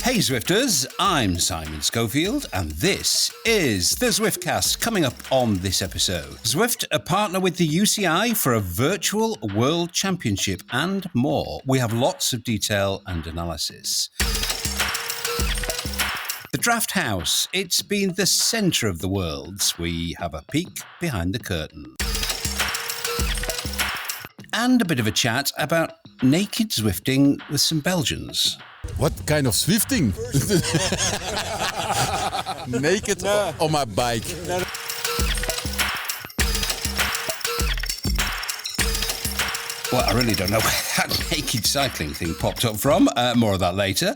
Hey Zwifters, I'm Simon Schofield and this is the Zwiftcast. Coming up on this episode, Zwift are partner with the UCI for a virtual World Championship and more. We have lots of detail and analysis. The Draft House, it's been the centre of the Worlds. We have a peek behind the curtain. And a bit of a chat about naked Zwifting with some Belgians. What kind of Zwifting? Naked on my bike. Well, I really don't know where that naked cycling thing popped up from. More of that later.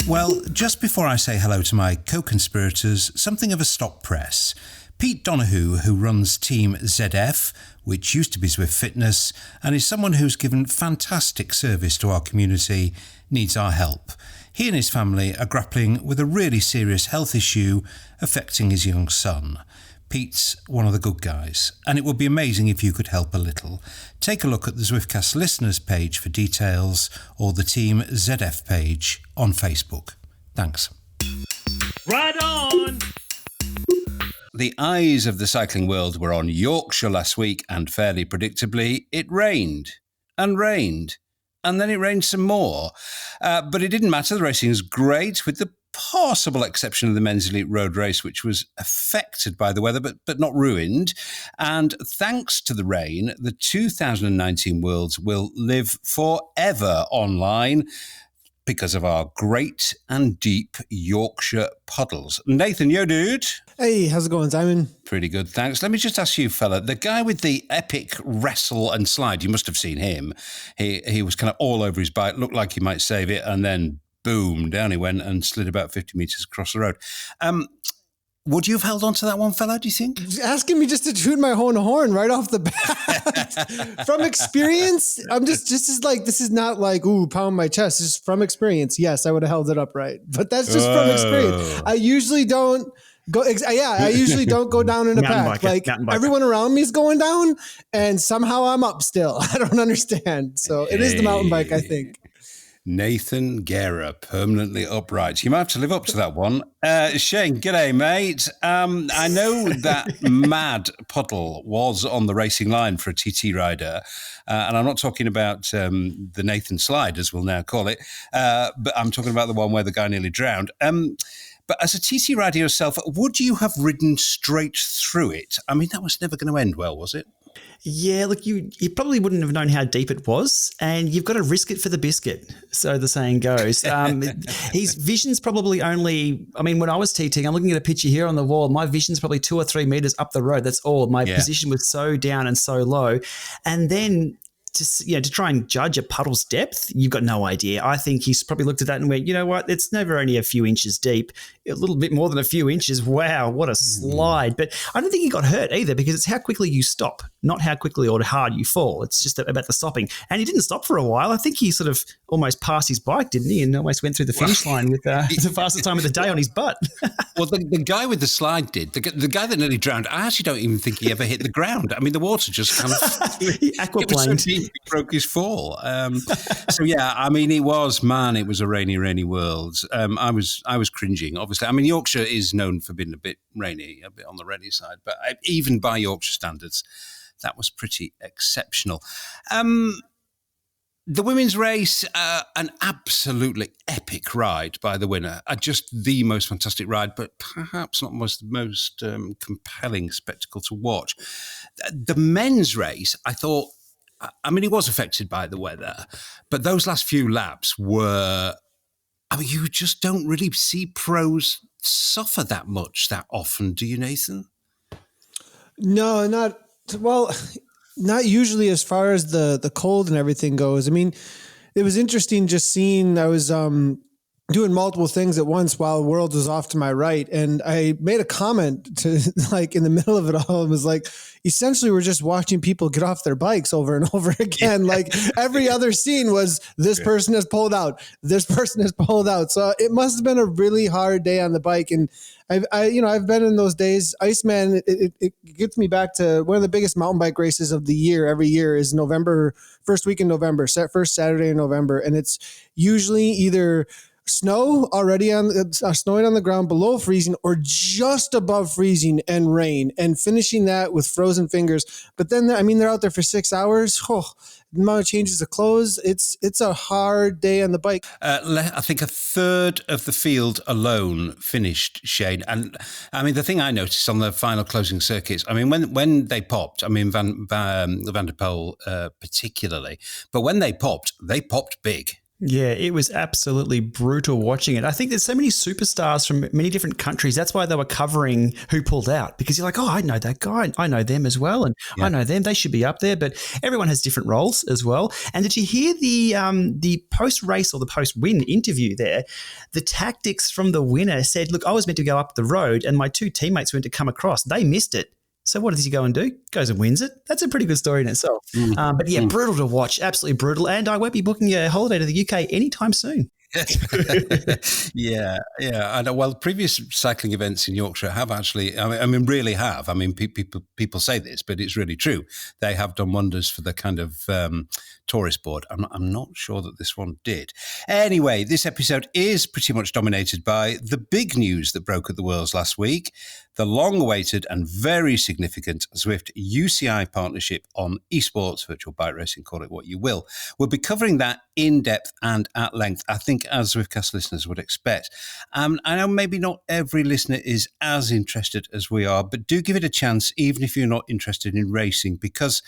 Well, just before I say hello to my co-conspirators, something of a stop press. Pete Donahue, who runs Team ZF, which used to be Zwift Fitness, and is someone who's given fantastic service to our community, needs our help. He and his family are grappling with a really serious health issue affecting his young son. Pete's one of the good guys, and it would be amazing if you could help a little. Take a look at the Zwiftcast listeners page for details, or the Team ZF page on Facebook. Thanks. Right on! The eyes of the cycling world were on Yorkshire last week, and fairly predictably, it rained, and then it rained some more. But it didn't matter, the racing was great, with the possible exception of the men's elite road race, which was affected by the weather, but not ruined. And thanks to the rain, the 2019 Worlds will live forever online, because of our great and deep Yorkshire puddles. Nathan, yo dude. Hey, how's it going, Simon? Pretty good, thanks. Let me just ask you, fella, the guy with the epic wrestle and slide, you must have seen him. He was kind of all over his bike, looked like he might save it, and then boom, down he went and slid about 50 metres across the road. Would you have held on to that one, fella, do you think? Asking me just to toot my own horn right off the bat. From experience, I'm just like, this is not like, ooh, pound my chest. Just from experience, yes, I would have held it upright. But that's just from experience. I usually don't go, I usually don't go down in a pack. Like, everyone around me is going down, and somehow I'm up still. I don't understand. So it is the mountain bike, I think. Nathan Guerra, permanently upright. You might have to live up to that one. Shane, g'day, mate. I know that mad puddle was on the racing line for a TT rider, and I'm not talking about the Nathan slide, as we'll now call it, but I'm talking about the one where the guy nearly drowned. But as a TT rider yourself, would you have ridden straight through it? I mean, that was never going to end well, was it? Yeah, look, you probably wouldn't have known how deep it was, and you've got to risk it for the biscuit, so the saying goes. His vision's probably only, I mean, when I was TTing, I'm looking at a picture here on the wall, my vision's probably 2 or 3 meters up the road. That's all. My position was so down and so low. And then to try and judge a puddle's depth, you've got no idea. I think he's probably looked at that and went, you know what, it's never only a few inches deep, a little bit more than a few inches. Wow, what a slide. But I don't think he got hurt either, because it's how quickly you stop, not how quickly or hard you fall. It's just about the stopping. And he didn't stop for a while. I think he sort of almost passed his bike, didn't he? And almost went through the finish line with the fastest time of the day on his butt. Well, the guy with the slide did. The guy that nearly drowned, I actually don't even think he ever hit the ground. I mean, the water just kind of... He aquaplaned. He broke his fall. So, yeah, I mean, it was a rainy, rainy world. I was cringing, obviously. I mean, Yorkshire is known for being a bit rainy, a bit on the rainy side. But even by Yorkshire standards, that was pretty exceptional. The women's race, an absolutely epic ride by the winner. Just the most fantastic ride, but perhaps not most compelling spectacle to watch. The men's race, I thought, I mean, it was affected by the weather, but those last few laps were, I mean, you just don't really see pros suffer that much that often, do you, Nathan? No, not usually as far as the cold and everything goes. I mean, it was interesting just seeing, I was doing multiple things at once while the world was off to my right. And I made a comment to like in the middle of it all. It was like, essentially we're just watching people get off their bikes over and over again. Like every other scene was this person has pulled out, this person has pulled out. So it must have been a really hard day on the bike. And I've been in those days. Iceman, it gets me back to one of the biggest mountain bike races of the year. Every year is November, first week in November, first Saturday in November. And it's usually either snowing on the ground below freezing or just above freezing and rain, and finishing that with frozen fingers. But then, they're out there for 6 hours. The amount of changes of clothes. It's a hard day on the bike. I think a third of the field alone finished, Shane. And the thing I noticed on the final closing circuits, when they popped, Van der Poel particularly, but when they popped big. Yeah, it was absolutely brutal watching it. I think there's so many superstars from many different countries. That's why they were covering who pulled out, because you're like, oh, I know that guy. I know them as well. And I know them. They should be up there. But everyone has different roles as well. And did you hear the post-race or the post-win interview there? The tactics from the winner said, look, I was meant to go up the road and my two teammates were meant to come across. They missed it. So what does he go and do? Goes and wins it. That's a pretty good story in itself. But yeah, brutal to watch. Absolutely brutal. And I won't be booking a holiday to the UK anytime soon. Yeah. And previous cycling events in Yorkshire have actually, really have. People say this, but it's really true. They have done wonders for the kind of tourist board. I'm not sure that this one did. Anyway, this episode is pretty much dominated by the big news that broke at the Worlds last week. The long-awaited and very significant Zwift UCI partnership on eSports, virtual bike racing, call it what you will. We'll be covering that in depth and at length, I think, as Zwiftcast listeners would expect. I know maybe not every listener is as interested as we are, but do give it a chance, even if you're not interested in racing, because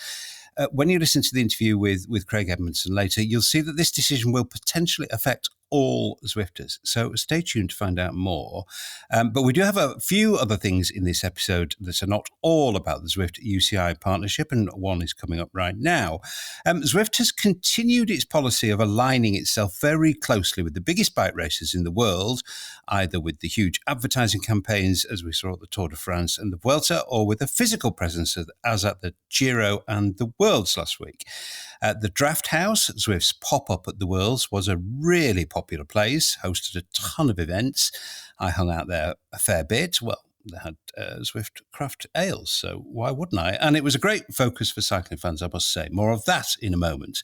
when you listen to the interview with Craig Edmondson later, you'll see that this decision will potentially affect all Zwifters. So stay tuned to find out more. But we do have a few other things in this episode that are not all about the Zwift UCI partnership, and one is coming up right now. Zwift has continued its policy of aligning itself very closely with the biggest bike races in the world, either with the huge advertising campaigns, as we saw at the Tour de France and the Vuelta, or with a physical presence as at the Giro and the Worlds last week. The Draft House, Zwift's pop-up at the Worlds, was a really popular place, hosted a ton of events. I hung out there a fair bit. Well, they had Zwift craft ales, so why wouldn't I? And it was a great focus for cycling fans, I must say. More of that in a moment.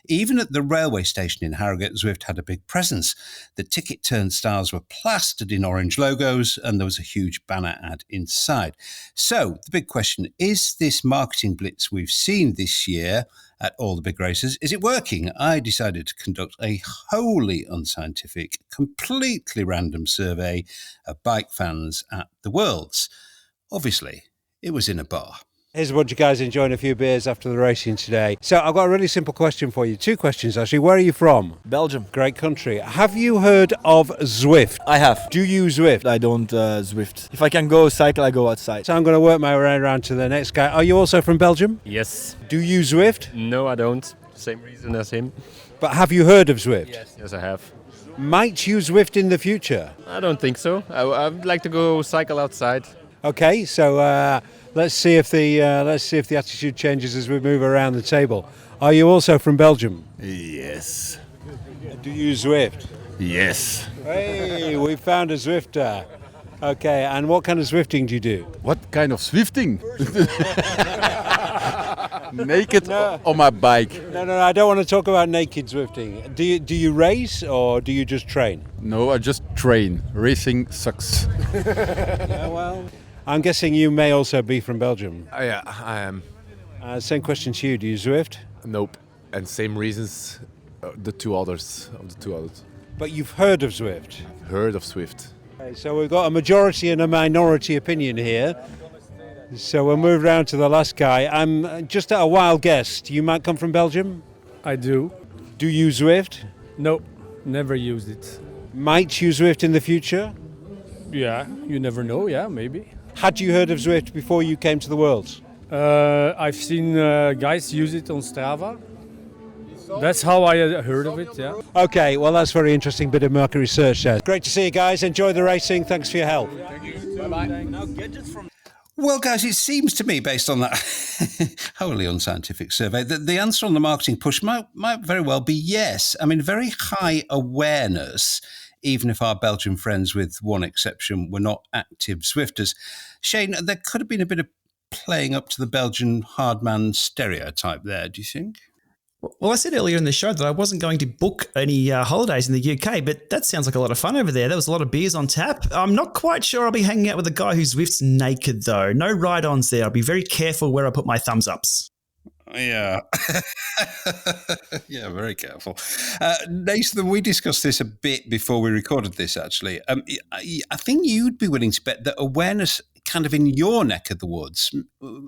Even at the railway station in Harrogate, Zwift had a big presence. The ticket turnstiles were plastered in orange logos, and there was a huge banner ad inside. So the big question, is this marketing blitz we've seen this year at all the big races, is it working? I decided to conduct a wholly unscientific, completely random survey of bike fans at the Worlds. Obviously, it was in a bar. Here's a bunch of guys enjoying a few beers after the racing today. So I've got a really simple question for you. Two questions, actually. Where are you from? Belgium. Great country. Have you heard of Zwift? I have. Do you Zwift? I don't Zwift. If I can go cycle, I go outside. So I'm going to work my way around to the next guy. Are you also from Belgium? Yes. Do you Zwift? No, I don't. Same reason as him. But have you heard of Zwift? Yes, I have. Might you Zwift in the future? I don't think so. I'd like to go cycle outside. Okay, so let's see if the attitude changes as we move around the table. Are you also from Belgium? Yes. Do you Zwift? Yes. Hey, we found a Zwifter. Okay, and what kind of Zwifting do you do? What kind of Zwifting? Naked on my bike. No, I don't want to talk about naked Zwifting. Do you race or do you just train? No, I just train. Racing sucks. Yeah, well, I'm guessing you may also be from Belgium. Yeah, I am. Same question to you. Do you Zwift? Nope. And same reasons the two others. But you've heard of Zwift? Heard of Zwift. Okay, so we've got a majority and a minority opinion here. So we'll move round to the last guy. I'm just at a wild guess. You might come from Belgium? I do. Do you Zwift? No, never used it. Might you Zwift in the future? Yeah, you never know. Yeah, maybe. Had you heard of Zwift before you came to the Worlds? I've seen guys use it on Strava. That's how I heard of it, yeah. Okay, well, that's very interesting bit of market research there. Great to see you guys. Enjoy the racing. Thanks for your help. Well, guys, it seems to me, based on that wholly unscientific survey, that the answer on the marketing push might very well be yes. I mean, very high awareness, even if our Belgian friends, with one exception, were not active Zwifters. Shane, there could have been a bit of playing up to the Belgian hardman stereotype there, do you think? Well, I said earlier in the show that I wasn't going to book any holidays in the UK, but that sounds like a lot of fun over there. There was a lot of beers on tap. I'm not quite sure I'll be hanging out with a guy who Zwifts naked, though. No ride-ons there. I'll be very careful where I put my thumbs ups. Yeah. Yeah, very careful. Nathan, we discussed this a bit before we recorded this, actually. I think you'd be willing to bet that awareness kind of in your neck of the woods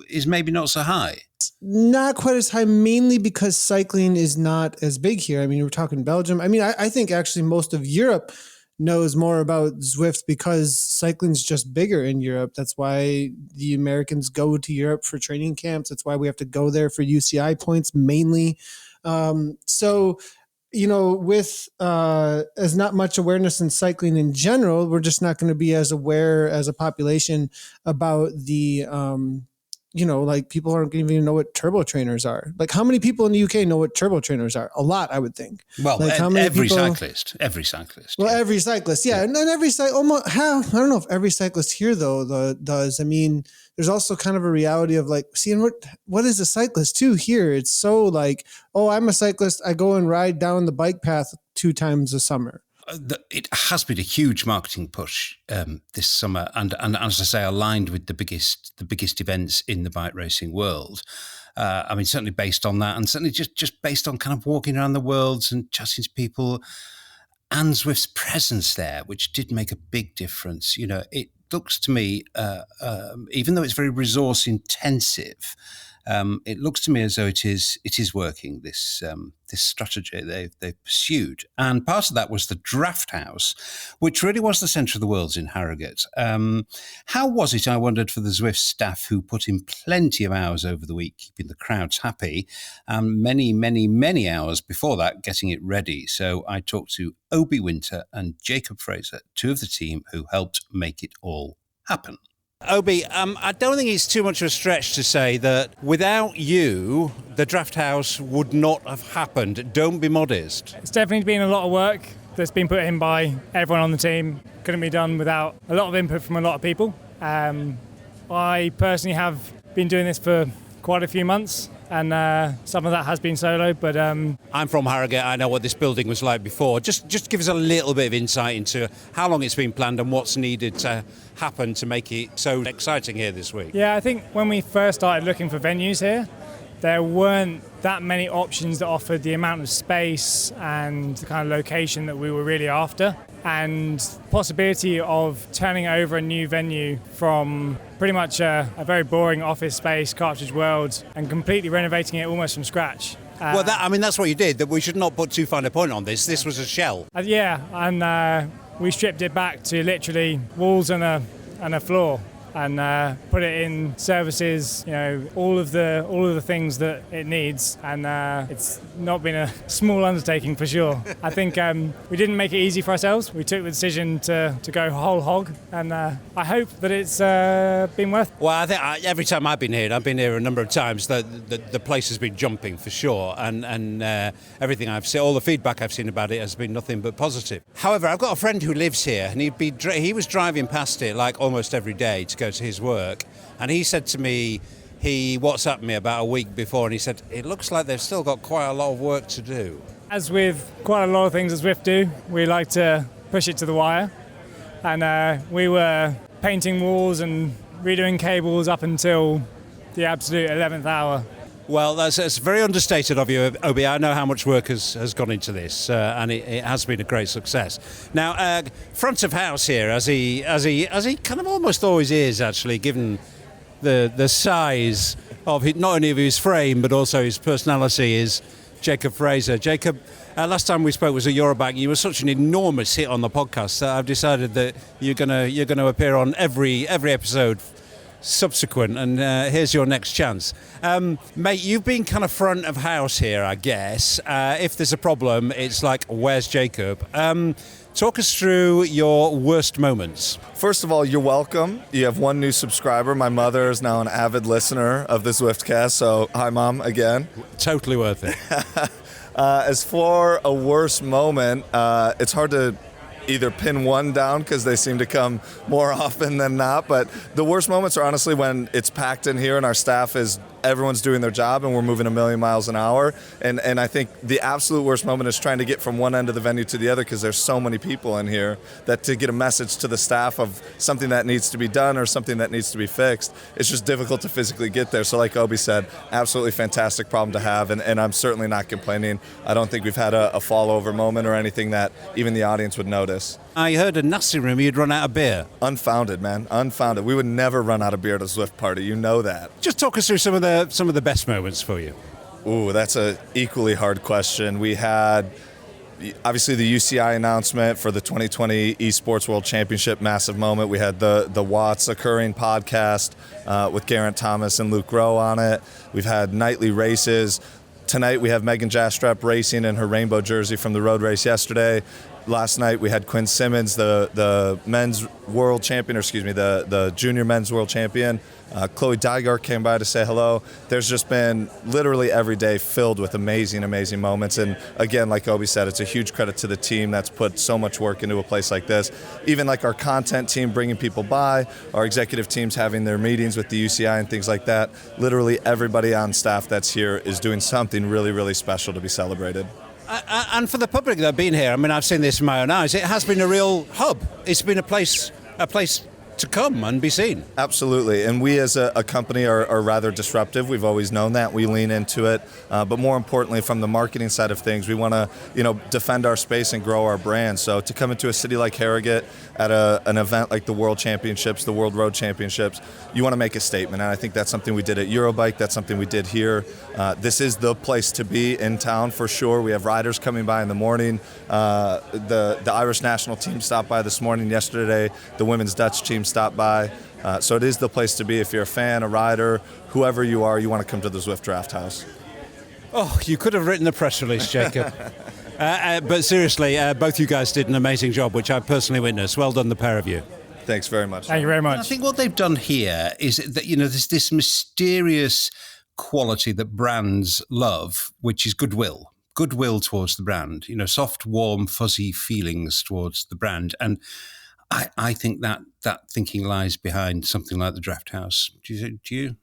is maybe not so high. Not quite as high, mainly because cycling is not as big here. I mean, we're talking Belgium. I mean, I think actually most of Europe knows more about Zwift because cycling's just bigger in Europe. That's why the Americans go to Europe for training camps. That's why we have to go there for UCI points mainly. So, you know, with as not much awareness in cycling in general, we're just not going to be as aware as a population about the you know, like people aren't going to even know what turbo trainers are. Like, how many people in the UK know what turbo trainers are? A lot, I would think. Well, like, how many every people, cyclist. Well, yeah. Every cyclist, yeah. And every almost I don't know if every cyclist here though does. I mean, there's also kind of a reality of like, seeing what is a cyclist too here? It's so like, oh, I'm a cyclist. I go and ride down the bike path 2 times a summer. It has been a huge marketing push this summer, and as I say, aligned with the biggest events in the bike racing world. I mean, certainly based on that, and certainly just based on kind of walking around the world and chatting to people, and Zwift's presence there, which did make a big difference. You know, it looks to me, even though it's very resource intensive, it looks to me as though it is working, this strategy they've pursued. And part of that was the draft house, which really was the centre of the world in Harrogate. How was it, I wondered, for the Zwift staff who put in plenty of hours over the week keeping the crowds happy, and many, many, many hours before that getting it ready? So I talked to Obi Winter and Jacob Fraser, 2 of the team who helped make it all happen. Obi, I don't think it's too much of a stretch to say that without you, the draft house would not have happened. Don't be modest. It's definitely been a lot of work that's been put in by everyone on the team. Couldn't be done without a lot of input from a lot of people. I personally have been doing this for quite a few months, and some of that has been solo, but I'm from Harrogate. I know what this building was like before. Just give us a little bit of insight into how long it's been planned and what's needed to happen to make it so exciting here this week. Yeah, I think when we first started looking for venues here, there weren't that many options that offered the amount of space and the kind of location that we were really after. And possibility of turning over a new venue from pretty much a very boring office space, Cartridge World, and completely renovating it almost from scratch. Well, that's what you did. That we should not put too fine a point on this. This was a shell. Yeah, and we stripped it back to literally walls and a floor, and put it in services, you know, all of the things that it needs, and it's not been a small undertaking for sure. I think we didn't make it easy for ourselves. We took the decision to go whole hog, and I hope that it's been worth it. Well, I think every time I've been here, and I've been here a number of times, the place has been jumping for sure, and everything I've seen, all the feedback I've seen about it has been nothing but positive. However, I've got a friend who lives here, and he was driving past it like almost every day to go to his work, and he said to me, he WhatsApped me about a week before, and he said it looks like they've still got quite a lot of work to do. As with quite a lot of things that Zwift do, we like to push it to the wire, and we were painting walls and redoing cables up until the absolute 11th hour. Well, that's very understated of you, Obi. I know how much work has gone into this, and it has been a great success. Now, front of house here, as he kind of almost always is, actually, given the size of not only of his frame but also his personality, is Jacob Fraser. Jacob, last time we spoke was at Eurobike. You were such an enormous hit on the podcast that I've decided that you're gonna appear on every episode subsequent, and here's your next chance. Mate, you've been kind of front of house here, I guess. If there's a problem, it's like, where's Jacob? Talk us through your worst moments. First of all, you're welcome. You have one new subscriber. My mother is now an avid listener of the Zwiftcast, so hi, Mom, again. Totally worth it. As for a worst moment, it's hard to either pin one down because they seem to come more often than not, but the worst moments are honestly when it's packed in here and our staff is everyone's doing their job and we're moving 1,000,000 miles an hour, and I think the absolute worst moment is trying to get from one end of the venue to the other because there's so many people in here that to get a message to the staff of something that needs to be done or something that needs to be fixed, it's just difficult to physically get there. So like Obi said, absolutely fantastic problem to have, and I'm certainly not complaining. I don't think we've had a fall over moment or anything that even the audience would notice. I heard a nasty rumor you'd run out of beer. Unfounded, man. Unfounded. We would never run out of beer at a Zwift party. You know that. Just talk us through some of the best moments for you. Ooh, that's a equally hard question. We had obviously the UCI announcement for the 2020 eSports World Championship, massive moment. We had the Watts Occurring podcast with Geraint Thomas and Luke Rowe on it. We've had nightly races. Tonight we have Megan Jastrap racing in her rainbow jersey from the road race yesterday. Last night we had Quinn Simmons, the men's world champion, or excuse me, the junior men's world champion. Chloe Dygart came by to say hello. There's just been literally every day filled with amazing, amazing moments. And again, like Obi said, it's a huge credit to the team that's put so much work into a place like this. Even like our content team bringing people by, our executive teams having their meetings with the UCI and things like that. Literally everybody on staff that's here is doing something really, really special to be celebrated. And for the public that have been here, I mean, I've seen this with my own eyes, it has been a real hub. It's been a place to come and be seen. Absolutely, and we as a company are rather disruptive. We've always known that. We lean into it, but more importantly, from the marketing side of things, we want to defend our space and grow our brand. So to come into a city like Harrogate at an event like the World Championships, the World Road Championships, you want to make a statement, and I think that's something we did at Eurobike. That's something we did here. This is the place to be in town for sure. We have riders coming by in the morning. The Irish national team stopped by this morning. Yesterday, the women's Dutch team stopped by. So it is the place to be. If you're a fan, a rider, whoever you are, you want to come to the Zwift Draft House. Oh, you could have written the press release, Jacob. But seriously, both you guys did an amazing job, which I personally witnessed. Well done, the pair of you. Thanks very much. Thank you very much. I think what they've done here is that, there's this mysterious quality that brands love, which is goodwill towards the brand, soft, warm, fuzzy feelings towards the brand. And I think that thinking lies behind something like the Draft House. Do you?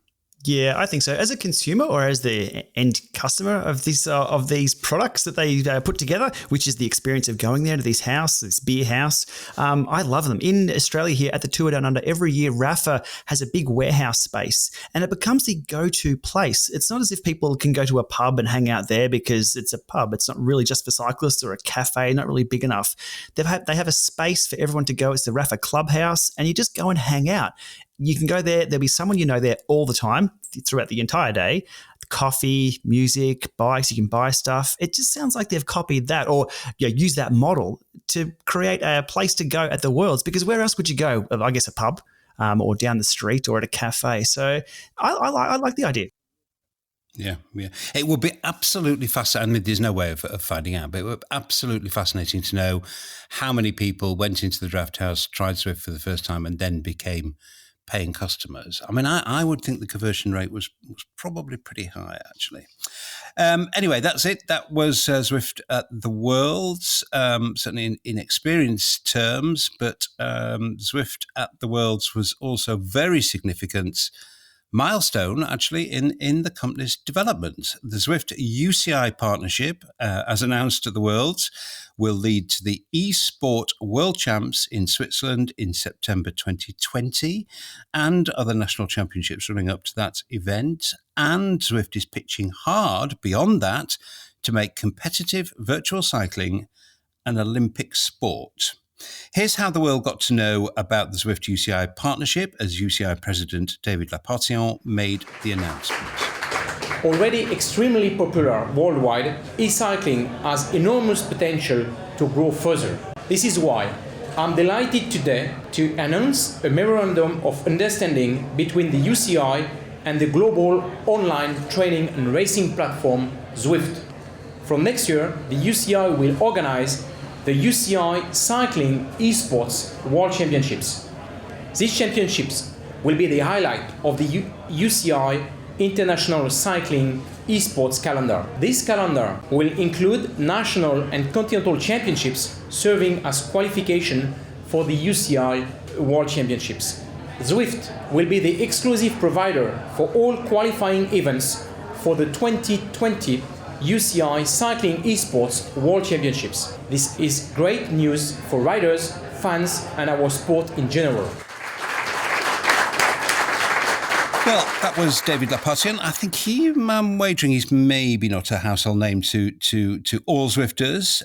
Yeah, I think so. As a consumer or as the end customer of these products that they put together, which is the experience of going there to this beer house, I love them. In Australia here at the Tour Down Under, every year Rafa has a big warehouse space and it becomes the go-to place. It's not as if people can go to a pub and hang out there because it's a pub. It's not really just for cyclists, or a cafe, not really big enough. They have a space for everyone to go. It's the Rafa Clubhouse, and you just go and hang out. You can go there. There'll be someone there all the time throughout the entire day. Coffee, music, bikes, you can buy stuff. It just sounds like they've copied that or use that model to create a place to go at the Worlds, because where else would you go? I guess a pub or down the street or at a cafe. So I like the idea. Yeah. It would be absolutely fascinating. I mean, there's no way of finding out, but it would be absolutely fascinating to know how many people went into the Draft House, tried Zwift for the first time, and then became paying customers. I mean, I would think the conversion rate was probably pretty high, actually. Anyway, that's it. That was Zwift at the Worlds, certainly in experience terms, but Zwift at the Worlds was also very significant milestone, actually, in the company's development. The Zwift UCI partnership, as announced at the Worlds, will lead to the eSport World Champs in Switzerland in September 2020 and other national championships running up to that event. And Zwift is pitching hard beyond that to make competitive virtual cycling an Olympic sport. Here's how the world got to know about the Zwift UCI partnership as UCI President David Lappartient made the announcement. Already extremely popular worldwide, e-cycling has enormous potential to grow further. This is why I'm delighted today to announce a memorandum of understanding between the UCI and the global online training and racing platform Zwift. From next year, the UCI will organize the UCI Cycling eSports World Championships. These championships will be the highlight of the UCI International Cycling eSports calendar. This calendar will include national and continental championships serving as qualification for the UCI World Championships. Zwift will be the exclusive provider for all qualifying events for the 2020 UCI Cycling eSports World Championships. This is great news for riders, fans, and our sport in general. Well, that was David Lapartien. I think I'm wagering he's maybe not a household name to all Zwifters.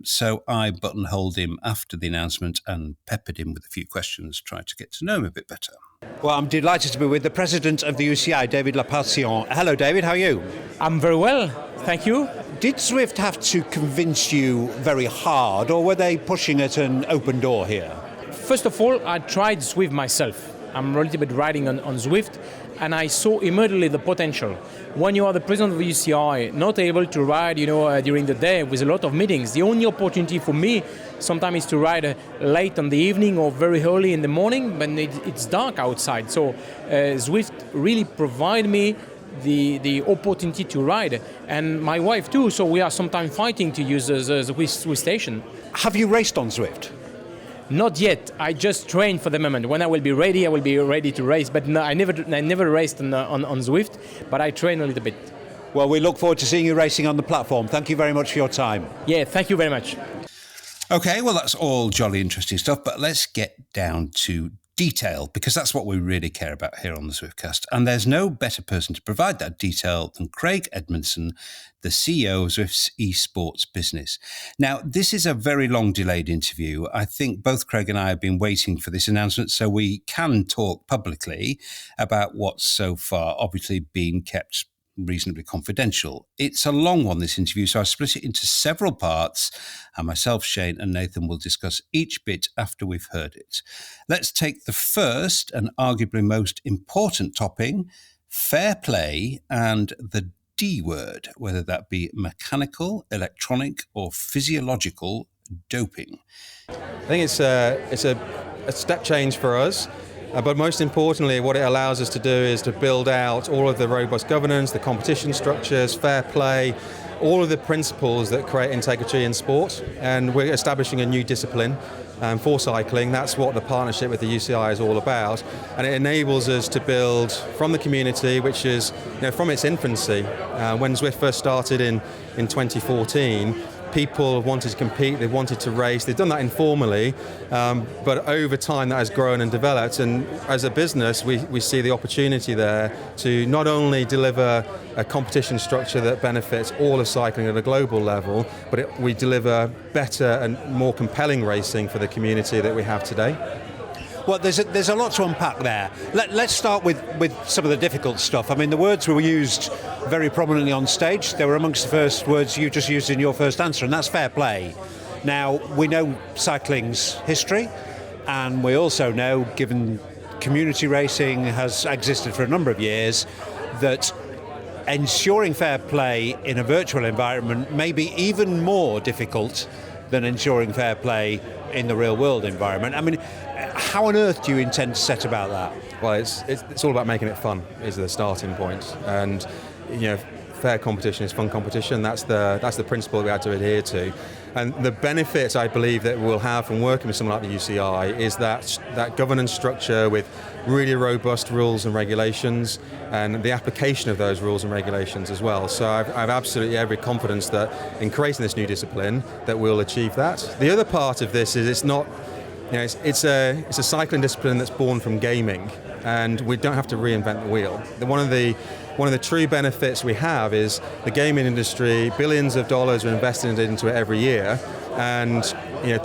So I buttonholed him after the announcement and peppered him with a few questions, tried to get to know him a bit better. Well, I'm delighted to be with the president of the UCI, David Lapartien. Hello, David. How are you? I'm very well, thank you. Did Zwift have to convince you very hard, or were they pushing at an open door here? First of all, I tried Zwift myself. I'm a little bit riding on Zwift, and I saw immediately the potential. When you are the president of the UCI, not able to ride, during the day with a lot of meetings, the only opportunity for me sometimes is to ride late in the evening or very early in the morning, but it's dark outside. So Zwift really provide me the opportunity to ride, and my wife too. So we are sometimes fighting to use the Zwift station. Have you raced on Zwift? Not yet. I just train for the moment. When I will be ready to race. But no, I never raced on Zwift, but I train a little bit. Well, we look forward to seeing you racing on the platform. Thank you very much for your time. Yeah, thank you very much. Okay, well, that's all jolly interesting stuff, but let's get down to detail, because that's what we really care about here on the Zwiftcast. And there's no better person to provide that detail than Craig Edmondson, the CEO of Zwift's eSports business. Now, this is a very long delayed interview. I think both Craig and I have been waiting for this announcement so we can talk publicly about what's so far obviously been kept reasonably confidential. It's a long one, this interview, so I split it into several parts, and myself, Shane and Nathan will discuss each bit after we've heard it. Let's take the first and arguably most important topic, fair play and the D word, whether that be mechanical, electronic or physiological doping. I think it's a step change for us. But most importantly, what it allows us to do is to build out all of the robust governance, the competition structures, fair play, all of the principles that create integrity in sport. And we're establishing a new discipline for cycling. That's what the partnership with the UCI is all about. And it enables us to build from the community, which is from its infancy. When Zwift first started in 2014, people wanted to compete, they wanted to race, they've done that informally, but over time that has grown and developed, and as a business we see the opportunity there to not only deliver a competition structure that benefits all of cycling at a global level, but we deliver better and more compelling racing for the community that we have today. Well, there's a lot to unpack there. Let's start with some of the difficult stuff. I mean, the words were used very prominently on stage. They were amongst the first words you just used in your first answer, and that's fair play. Now, we know cycling's history, and we also know, given community racing has existed for a number of years, that ensuring fair play in a virtual environment may be even more difficult than ensuring fair play in the real world environment. I mean, how on earth do you intend to set about that? Well, it's all about making it fun is the starting point, and fair competition is fun competition. That's the principle that we had to adhere to, and the benefits I believe that we'll have from working with someone like the UCI is that governance structure with really robust rules and regulations, and the application of those rules and regulations as well. So I've absolutely every confidence that in creating this new discipline that we'll achieve that. The other part of this is it's not. It's a cycling discipline that's born from gaming, and we don't have to reinvent the wheel. One of the true benefits we have is the gaming industry, billions of dollars are invested into it every year, and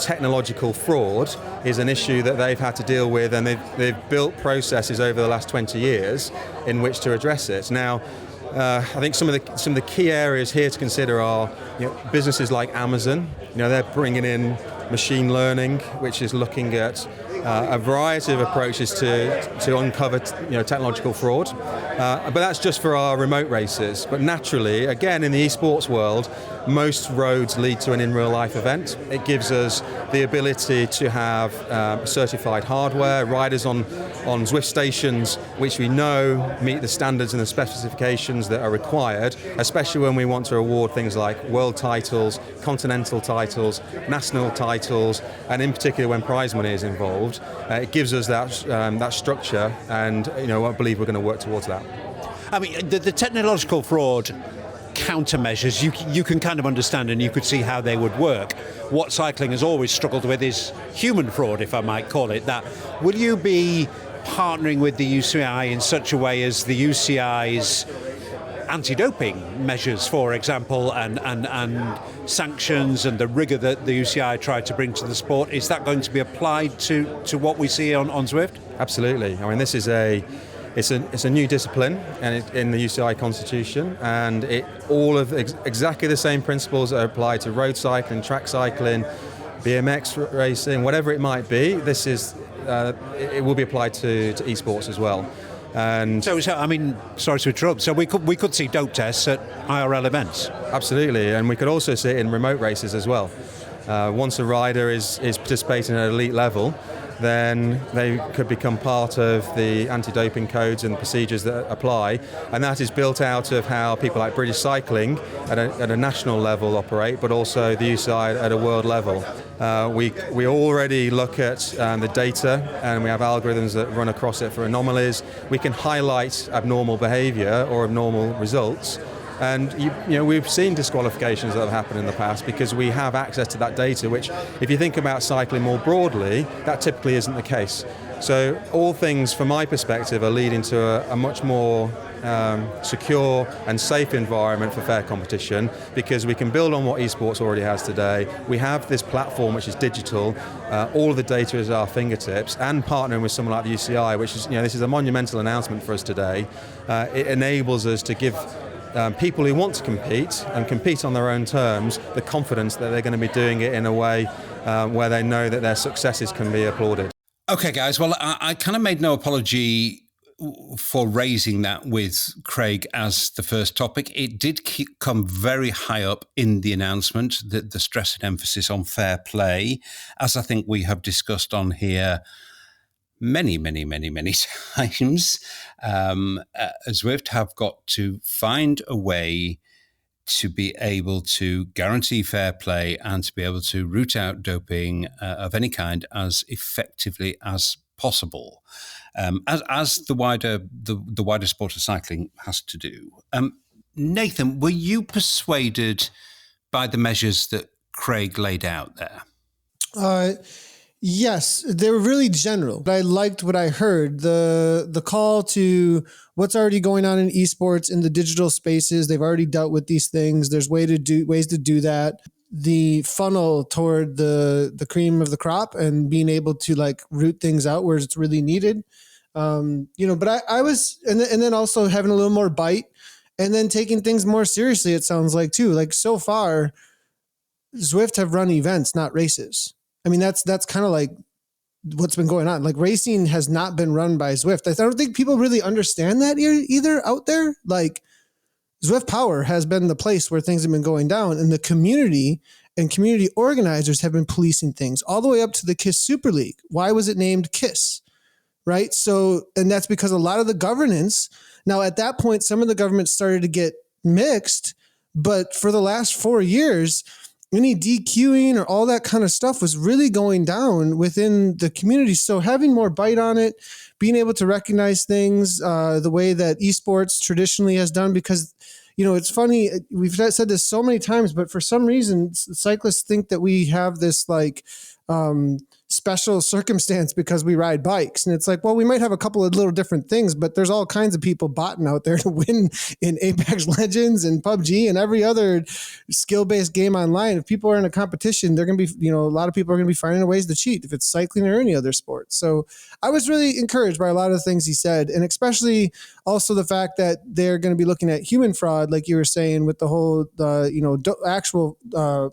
technological fraud is an issue that they've had to deal with, and they've built processes over the last 20 years in which to address it. Now, I think some of the key areas here to consider are businesses like Amazon. They're bringing in machine learning, which is looking at a variety of approaches to uncover technological fraud. But that's just for our remote races. But naturally, again, in the esports world, most roads lead to an in real life event. It gives us the ability to have certified hardware, riders on Zwift stations, which we know meet the standards and the specifications that are required, especially when we want to award things like world titles, continental titles, national titles, and in particular when prize money is involved. It gives us that structure, and I believe we're going to work towards that. I mean, the technological fraud countermeasures you can kind of understand, and you could see how they would work. What cycling has always struggled with is human fraud, if I might call it that. Will you be partnering with the UCI in such a way as the UCI's anti-doping measures, for example, and sanctions and the rigour that the UCI tried to bring to the sport? Is that going to be applied to what we see on Zwift? Absolutely. I mean, this is it's a new discipline, and in the UCI constitution, and all of exactly the same principles that apply to road cycling, track cycling, BMX racing, whatever it might be. This is it will be applied to esports as well. And so I mean, sorry to interrupt. So we could see dope tests at IRL events. Absolutely, and we could also see it in remote races as well. Once a rider is participating at elite level, then they could become part of the anti-doping codes and procedures that apply, and that is built out of how people like British Cycling at a national level operate, but also the UCI at a world level. We already look at the data, and we have algorithms that run across it for anomalies. We can highlight abnormal behaviour or abnormal results. And we've seen disqualifications that have happened in the past because we have access to that data, which, if you think about cycling more broadly, that typically isn't the case. So all things, from my perspective, are leading to a much more secure and safe environment for fair competition, because we can build on what esports already has today. We have this platform which is digital. All of the data is at our fingertips, and partnering with someone like the UCI, which is, this is a monumental announcement for us today. It enables us to give people who want to compete and compete on their own terms the confidence that they're going to be doing it in a way where they know that their successes can be applauded. Okay, guys. Well, I kind of made no apology for raising that with Craig as the first topic. It did come very high up in the announcement, that the stress and emphasis on fair play, as I think we have discussed on here many times. Zwift have got to find a way to be able to guarantee fair play and to be able to root out doping of any kind as effectively as possible, as the wider sport of cycling has to do. Nathan, were you persuaded by the measures that Craig laid out there? Yes, they were really general. But I liked what I heard. The call to what's already going on in esports in the digital spaces. They've already dealt with these things. There's ways to do that. The funnel toward the cream of the crop and being able to root things out where it's really needed. But I was, and then also having a little more bite, and then taking things more seriously. It sounds like too. So far, Zwift have run events, not races. I mean, that's kind of what's been going on. Racing has not been run by Zwift. I don't think people really understand that either out there. Zwift Power has been the place where things have been going down, and the community and community organizers have been policing things all the way up to the KISS Super League. Why was it named KISS? Right? So, and that's because a lot of the governance, now at that point, some of the government started to get mixed, but for the last 4 years, any DQing or all that kind of stuff was really going down within the community. So having more bite on it, being able to recognize things the way that esports traditionally has done, because, it's funny, we've said this so many times, but for some reason, cyclists think that we have this special circumstance because we ride bikes. And it's well, we might have a couple of little different things, but there's all kinds of people botting out there to win in Apex Legends and PUBG and every other skill-based game online. If people are in a competition, they're going to be, a lot of people are going to be finding ways to cheat if it's cycling or any other sport. So I was really encouraged by a lot of the things he said, and especially Also the fact that they're going to be looking at human fraud, like you were saying, with the whole, actual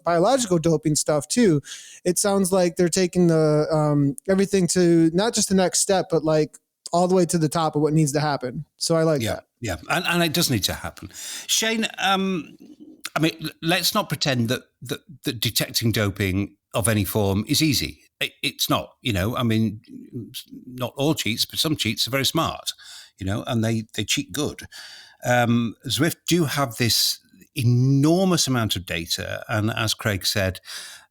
biological doping stuff too. It sounds like they're taking the everything to not just the next step, but like all the way to the top of what needs to happen. So I like that. Yeah, and it does need to happen. Shane, I mean, let's not pretend that detecting doping of any form is easy. It's not, I mean, not all cheats, but some cheats are very smart, and they cheat good. Zwift do have this enormous amount of data. And as Craig said,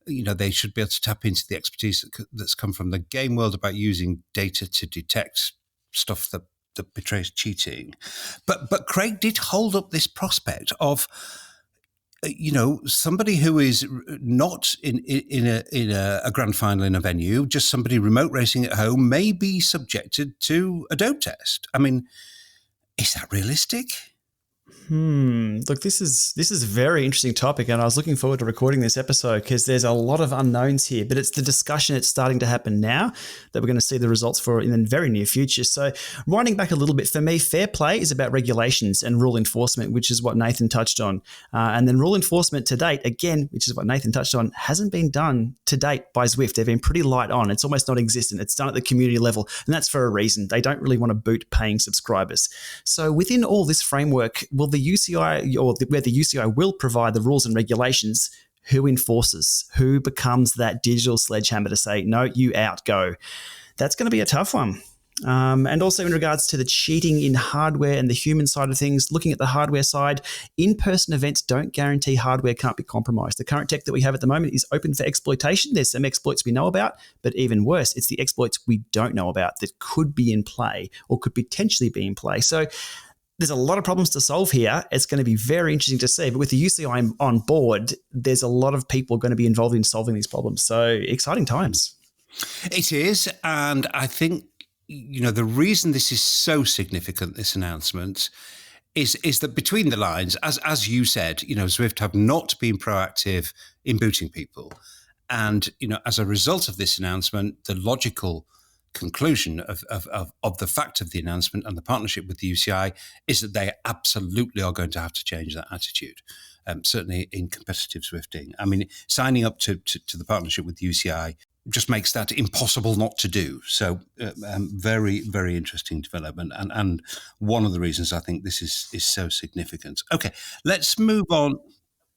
they should be able to tap into the expertise that's come from the game world about using data to detect stuff that betrays cheating. But Craig did hold up this prospect of, somebody who is not in a grand final in a venue, just somebody remote racing at home, may be subjected to a dope test. I mean, is that realistic? Look, this is a very interesting topic, and I was looking forward to recording this episode because there's a lot of unknowns here, but it's the discussion that's starting to happen now that we're going to see the results for in the very near future. So winding back a little bit, for me, fair play is about regulations and rule enforcement, which is what Nathan touched on. And then rule enforcement to date, again, which is what Nathan touched on, hasn't been done to date by Zwift. They've been pretty light on. It's almost non-existent. It's done at the community level, and that's for a reason. They don't really want to boot paying subscribers. So within all this framework, will the UCI, or where the UCI will provide the rules and regulations, who enforces? Who becomes that digital sledgehammer to say, no, you out, go? That's going to be a tough one. And also in regards to the cheating in hardware and the human side of things, looking at the hardware side, in-person events don't guarantee hardware can't be compromised. The current tech that we have at the moment is open for exploitation. There's some exploits we know about, but even worse, it's the exploits we don't know about that could be in play or could potentially be in play. So there's a lot of problems to solve here. It's going to be very interesting to see. But with the UCI on board, there's a lot of people going to be involved in solving these problems. So exciting times. It is. And I think, the reason this is so significant, this announcement, is that between the lines, as you said, Zwift have not been proactive in booting people. And, as a result of this announcement, the logical conclusion of the fact of the announcement and the partnership with the UCI is that they absolutely are going to have to change that attitude, certainly in competitive Zwifting. I mean, signing up to the partnership with the UCI just makes that impossible not to do. So very, very interesting development, and one of the reasons I think this is so significant. Okay, let's move on.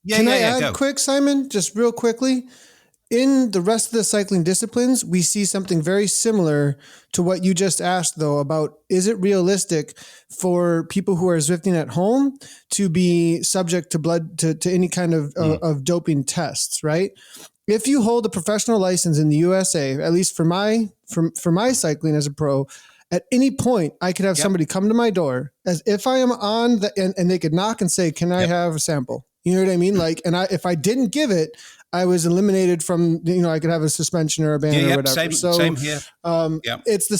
Can I add quick, Simon, just real quickly? In the rest of the cycling disciplines, we see something very similar to what you just asked, though, about is it realistic for people who are Zwifting at home to be subject to any kind of doping tests, right? If you hold a professional license in the USA, at least for my cycling as a pro, at any point I could have somebody come to my door as if I am on and they could knock and say, "Can I have a sample?" You know what I mean? Like, and if I didn't give it, I was eliminated from, I could have a suspension or a ban or whatever. Same here. It's the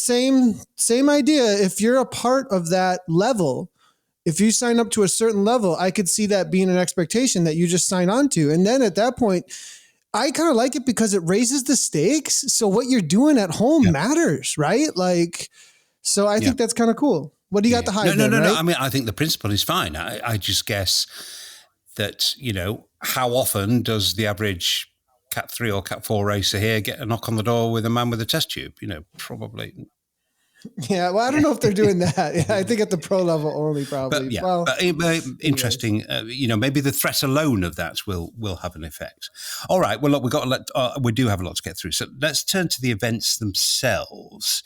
same idea. If you're a part of that level, if you sign up to a certain level, I could see that being an expectation that you just sign on to. And then at that point, I kind of like it because it raises the stakes. So what you're doing at home matters, right? Like, so I think that's kind of cool. What do you got to hide? No. Right? I mean, I think the principle is fine. I just guess that, how often does the average Cat 3 or Cat 4 racer here get a knock on the door with a man with a test tube? Probably. Yeah, well, I don't know if they're doing that. Yeah, I think at the pro level only, probably. But interesting. Maybe the threat alone of that will have an effect. All right. Well, look, we do have a lot to get through. So let's turn to the events themselves.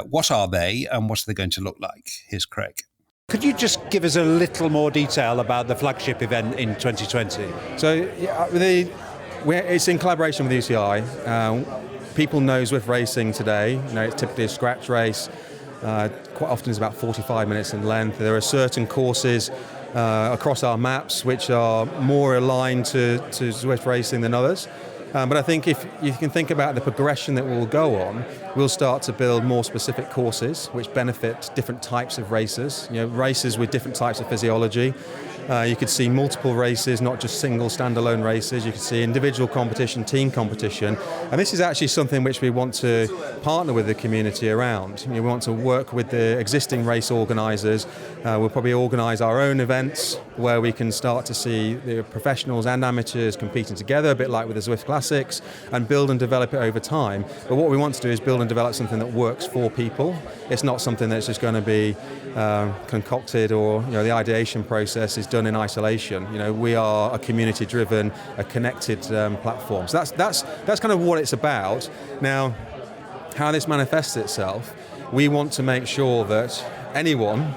What are they, and what are they going to look like? Here's Craig. Could you just give us a little more detail about the flagship event in 2020? So it's in collaboration with UCI. People know Zwift racing today. It's typically a scratch race. Quite often it's about 45 minutes in length. There are certain courses across our maps which are more aligned to Zwift racing than others. But I think if you can think about the progression that we'll go on, we'll start to build more specific courses which benefit different types of racers, racers with different types of physiology. You could see multiple races, not just single standalone races. You could see individual competition, team competition. And this is actually something which we want to partner with the community around. We want to work with the existing race organisers. We'll probably organise our own events where we can start to see the professionals and amateurs competing together, a bit like with the Zwift Classics, and build and develop it over time. But what we want to do is build and develop something that works for people. It's not something that's just going to be concocted, or the ideation process is done in isolation. We are a community-driven, a connected platform. So that's kind of what it's about. Now, how this manifests itself, we want to make sure that anyone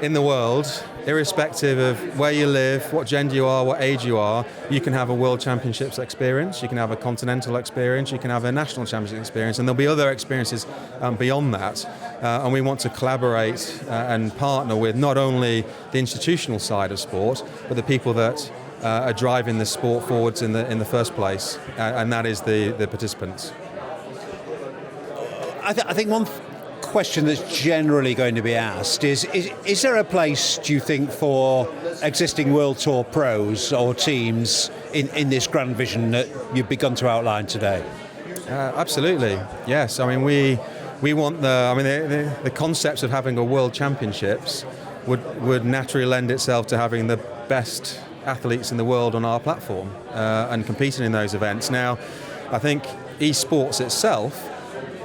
in the world, irrespective of where you live, what gender you are, what age you are, you can have a World Championships experience, you can have a continental experience, you can have a national championship experience, and there'll be other experiences beyond that. And we want to collaborate and partner with not only the institutional side of sport, but the people that are driving the sport forwards in the first place, and that is the participants. I think one question that's generally going to be asked is there a place, do you think, for existing World Tour pros or teams in this grand vision that you've begun to outline today? Absolutely, yes. I mean, we want the concepts of having a World Championships would naturally lend itself to having the best athletes in the world on our platform and competing in those events. Now, I think eSports itself,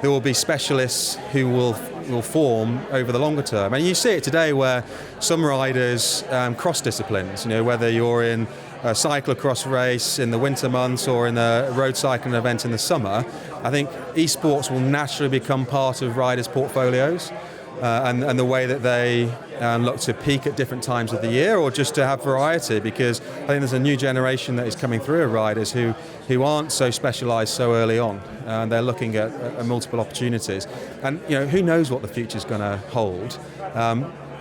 there will be specialists who will form over the longer term. And you see it today where some riders cross disciplines, whether you're in a cyclocross race in the winter months or in a road cycling event in the summer. I think eSports will naturally become part of riders' portfolios and the way that they look to peak at different times of the year, or just to have variety, because I think there's a new generation that is coming through of riders who aren't so specialised so early on. They're looking at multiple opportunities, and who knows what the future's going to hold.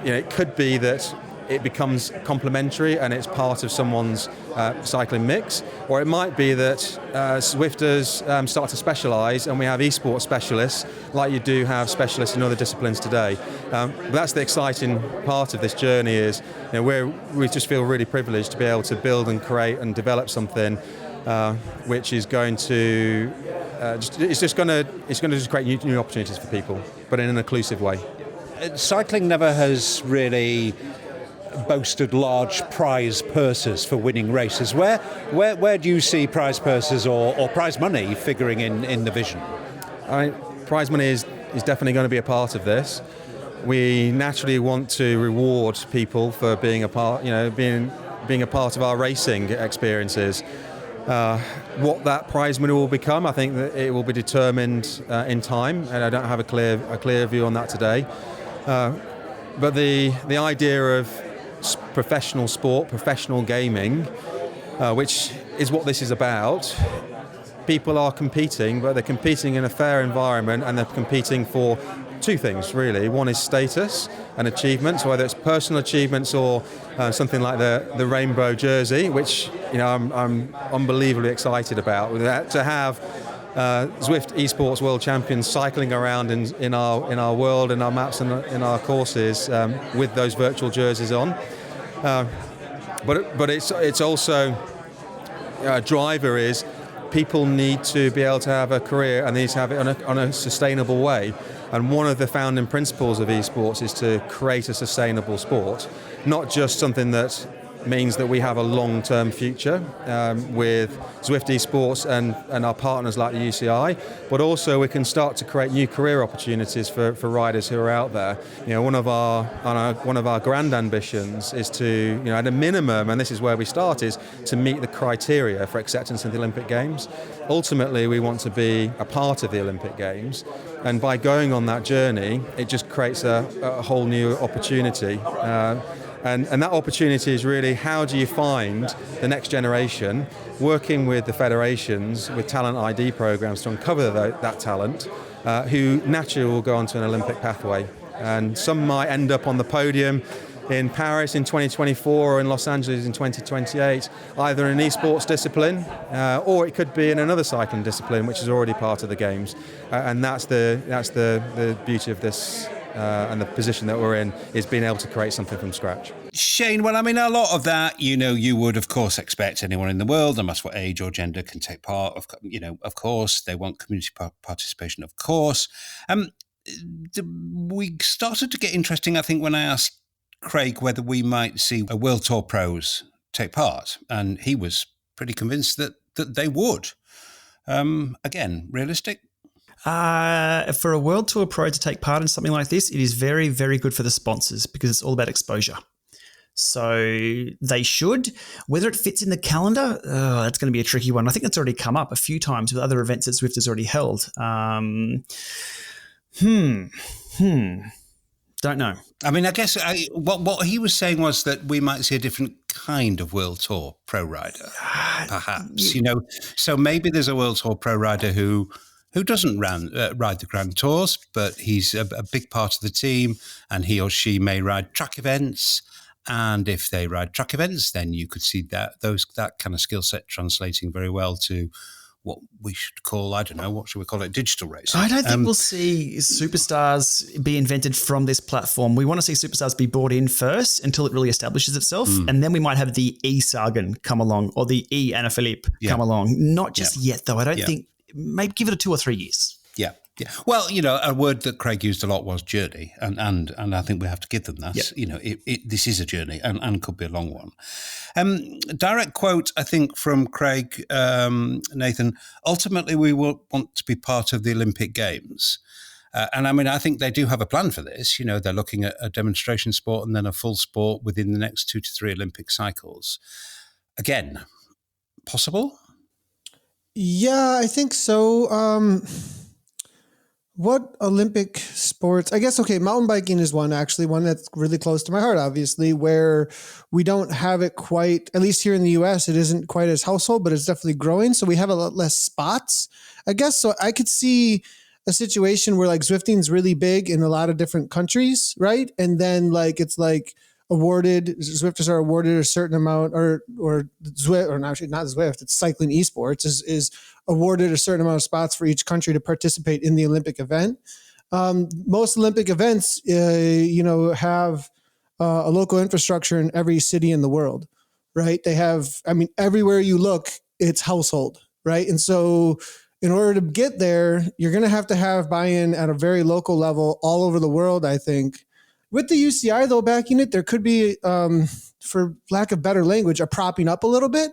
It could be that it becomes complementary and it's part of someone's cycling mix, or it might be that Zwifters start to specialise and we have eSports specialists, like you do have specialists in other disciplines today. But that's the exciting part of this journey, is we just feel really privileged to be able to build and create and develop something which is going to just create new opportunities for people, but in an inclusive way. Cycling never has really boasted large prize purses for winning races. Where do you see prize purses or prize money figuring in the vision? I mean, prize money is definitely going to be a part of this. We naturally want to reward people for being a part, being a part of our racing experiences. What that prize money will become, I think that it will be determined in time, and I don't have a clear view on that today. But the idea of professional sport, professional gaming, which is what this is about. People are competing, but they're competing in a fair environment, and they're competing for two things, really. One is status and achievements, whether it's personal achievements or something like the rainbow jersey, which I'm unbelievably excited about. To have Zwift eSports World Champions cycling around in our world, in our maps and in our courses with those virtual jerseys on. But it's also a driver is people need to be able to have a career, and they need to have it on a sustainable way. And one of the founding principles of eSports is to create a sustainable sport, not just something that means that we have a long-term future with Zwift eSports and our partners like the UCI, but also we can start to create new career opportunities for riders who are out there. One of our grand ambitions is to, at a minimum, and this is where we start, is to meet the criteria for acceptance in the Olympic Games. Ultimately, we want to be a part of the Olympic Games, and by going on that journey, it just creates a whole new opportunity. And that opportunity is really, how do you find the next generation, working with the federations, with talent ID programs to uncover that talent, who naturally will go onto an Olympic pathway. And some might end up on the podium, in Paris in 2024 or in Los Angeles in 2028, either in an eSports discipline or it could be in another cycling discipline, which is already part of the games. And that's the beauty of this and the position that we're in, is being able to create something from scratch. Shane, well, I mean, a lot of that, you would, of course, expect anyone in the world, no matter what age or gender, can take part. Of course, they want community participation, of course. We started to get interesting, I think, when I asked Craig whether we might see a World Tour pros take part, and he was pretty convinced that they would. Again, realistic? For a World Tour pro to take part in something like this, it is very, very good for the sponsors because it's all about exposure. So they should. Whether it fits in the calendar, that's going to be a tricky one. I think it's already come up a few times with other events that Zwift has already held. Don't know. I mean, I guess what he was saying was that we might see a different kind of World Tour pro rider, perhaps. So maybe there's a World Tour pro rider who doesn't ride the Grand Tours, but he's a big part of the team, and he or she may ride track events. And if they ride track events, then you could see that kind of skill set translating very well to what we should call, I don't know, what should we call it, digital racing? I don't think we'll see superstars be invented from this platform. We want to see superstars be brought in first until it really establishes itself. And then we might have the e-Sagan come along or the e-Anna Philippe come along. Not just yet, though. I don't think, maybe give it 2 or 3 years. Yeah. Well, a word that Craig used a lot was journey, and I think we have to give them that. This is a journey and could be a long one. Direct quote, I think, from Craig, Nathan, ultimately we will want to be part of the Olympic Games. And I mean, I think they do have a plan for this. They're looking at a demonstration sport and then a full sport within the next 2 to 3 Olympic cycles. Again, possible? Yeah, I think so. What Olympic sports? I guess, okay, mountain biking is one that's really close to my heart, obviously, where we don't have it quite, at least here in the US, it isn't quite as household, but it's definitely growing. So we have a lot less spots, I guess. So I could see a situation where like Zwifting's really big in a lot of different countries, right? And then Zwifters are awarded a certain amount, or Zwift, or actually not Zwift, it's cycling eSports is awarded a certain amount of spots for each country to participate in the Olympic event. Most Olympic events, have a local infrastructure in every city in the world, right? They have, everywhere you look, it's household, right? And so in order to get there, you're going to have buy-in at a very local level all over the world, I think. With the UCI, though, backing it, there could be, for lack of better language, a propping up a little bit,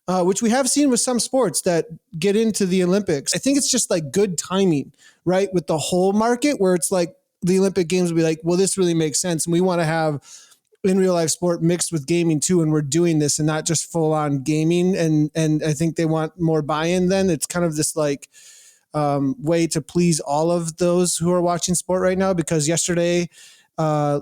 which we have seen with some sports that get into the Olympics. I think it's just like good timing, right? With the whole market, where it's like the Olympic Games will be like, well, this really makes sense. And we want to have in real life sport mixed with gaming too. And we're doing this and not just full on gaming. And I think they want more buy-in then. It's kind of this way to please all of those who are watching sport right now, because yesterday I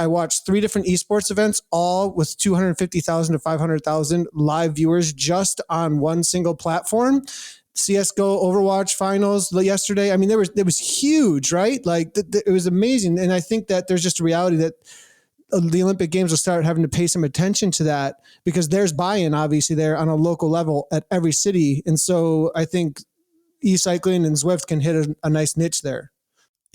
watched 3 different esports events, all with 250,000 to 500,000 live viewers just on one single platform. CSGO Overwatch finals yesterday. I mean, it was huge, right? It was amazing. And I think that there's just a reality that the Olympic Games will start having to pay some attention to that, because there's buy-in obviously there on a local level at every city. And so I think e-cycling and Zwift can hit a nice niche there.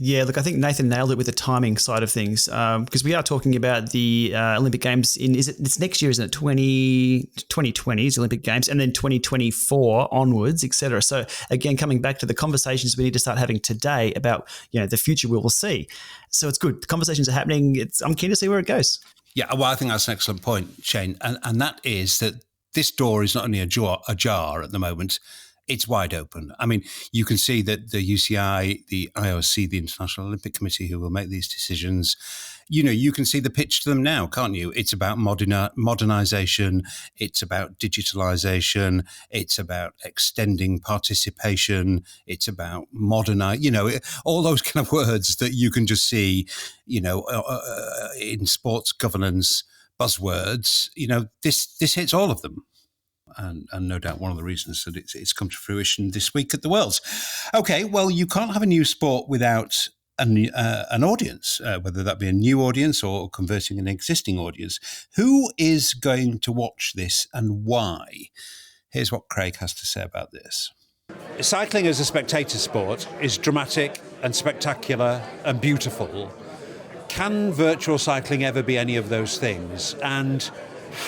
Yeah, look, I think Nathan nailed it with the timing side of things, because we are talking about the Olympic Games it's next year, isn't it? 2020 is the Olympic Games, and then 2024 onwards, etc. So again, coming back to the conversations we need to start having today about, the future we will see. So it's good. The conversations are happening. I'm keen to see where it goes. Yeah, well, I think that's an excellent point, Shane. And that is that this door is not only ajar at the moment, it's wide open. I mean, you can see that the UCI, the IOC, the International Olympic Committee, who will make these decisions, you can see the pitch to them now, can't you? It's about modernization. It's about digitalization. It's about extending participation. It's about all those kind of words that you can just see, in sports governance buzzwords. This hits all of them. And no doubt one of the reasons that it's come to fruition this week at the Worlds. Okay, well, you can't have a new sport without an audience, whether that be a new audience or converting an existing audience. Who is going to watch this and why? Here's what Craig has to say about this. Cycling as a spectator sport is dramatic and spectacular and beautiful. Can virtual cycling ever be any of those things? And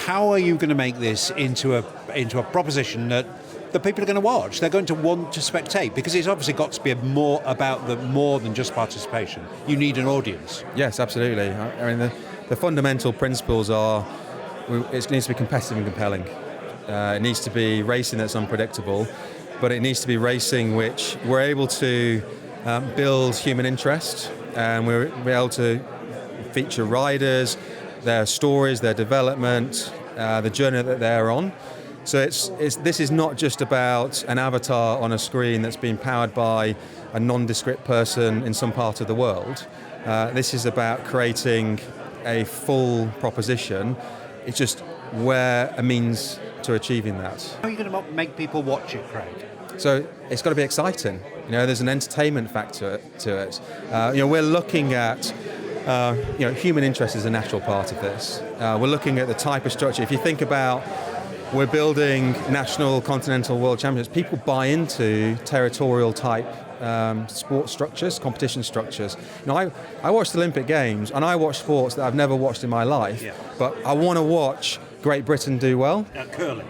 how are you going to make this into a proposition that people are going to watch? They're going to want to spectate, because it's obviously got to be more than just participation. You need an audience. Yes, absolutely. I mean, the fundamental principles are it needs to be competitive and compelling. It needs to be racing that's unpredictable, but it needs to be racing which we're able to build human interest, and we're able to feature riders, their stories, their development, the journey that they're on. So this is not just about an avatar on a screen that's been powered by a nondescript person in some part of the world. This is about creating a full proposition. It's just where a means to achieving that. How are you going to make people watch it, Craig? So it's got to be exciting. There's an entertainment factor to it. We're looking at human interest is a natural part of this. We're looking at the type of structure. If you think about, we're building national, continental, world championships, people buy into territorial type sports structures, competition structures. I watched the Olympic Games and I watch sports that I've never watched in my life, but I want to watch Great Britain do well. Curling.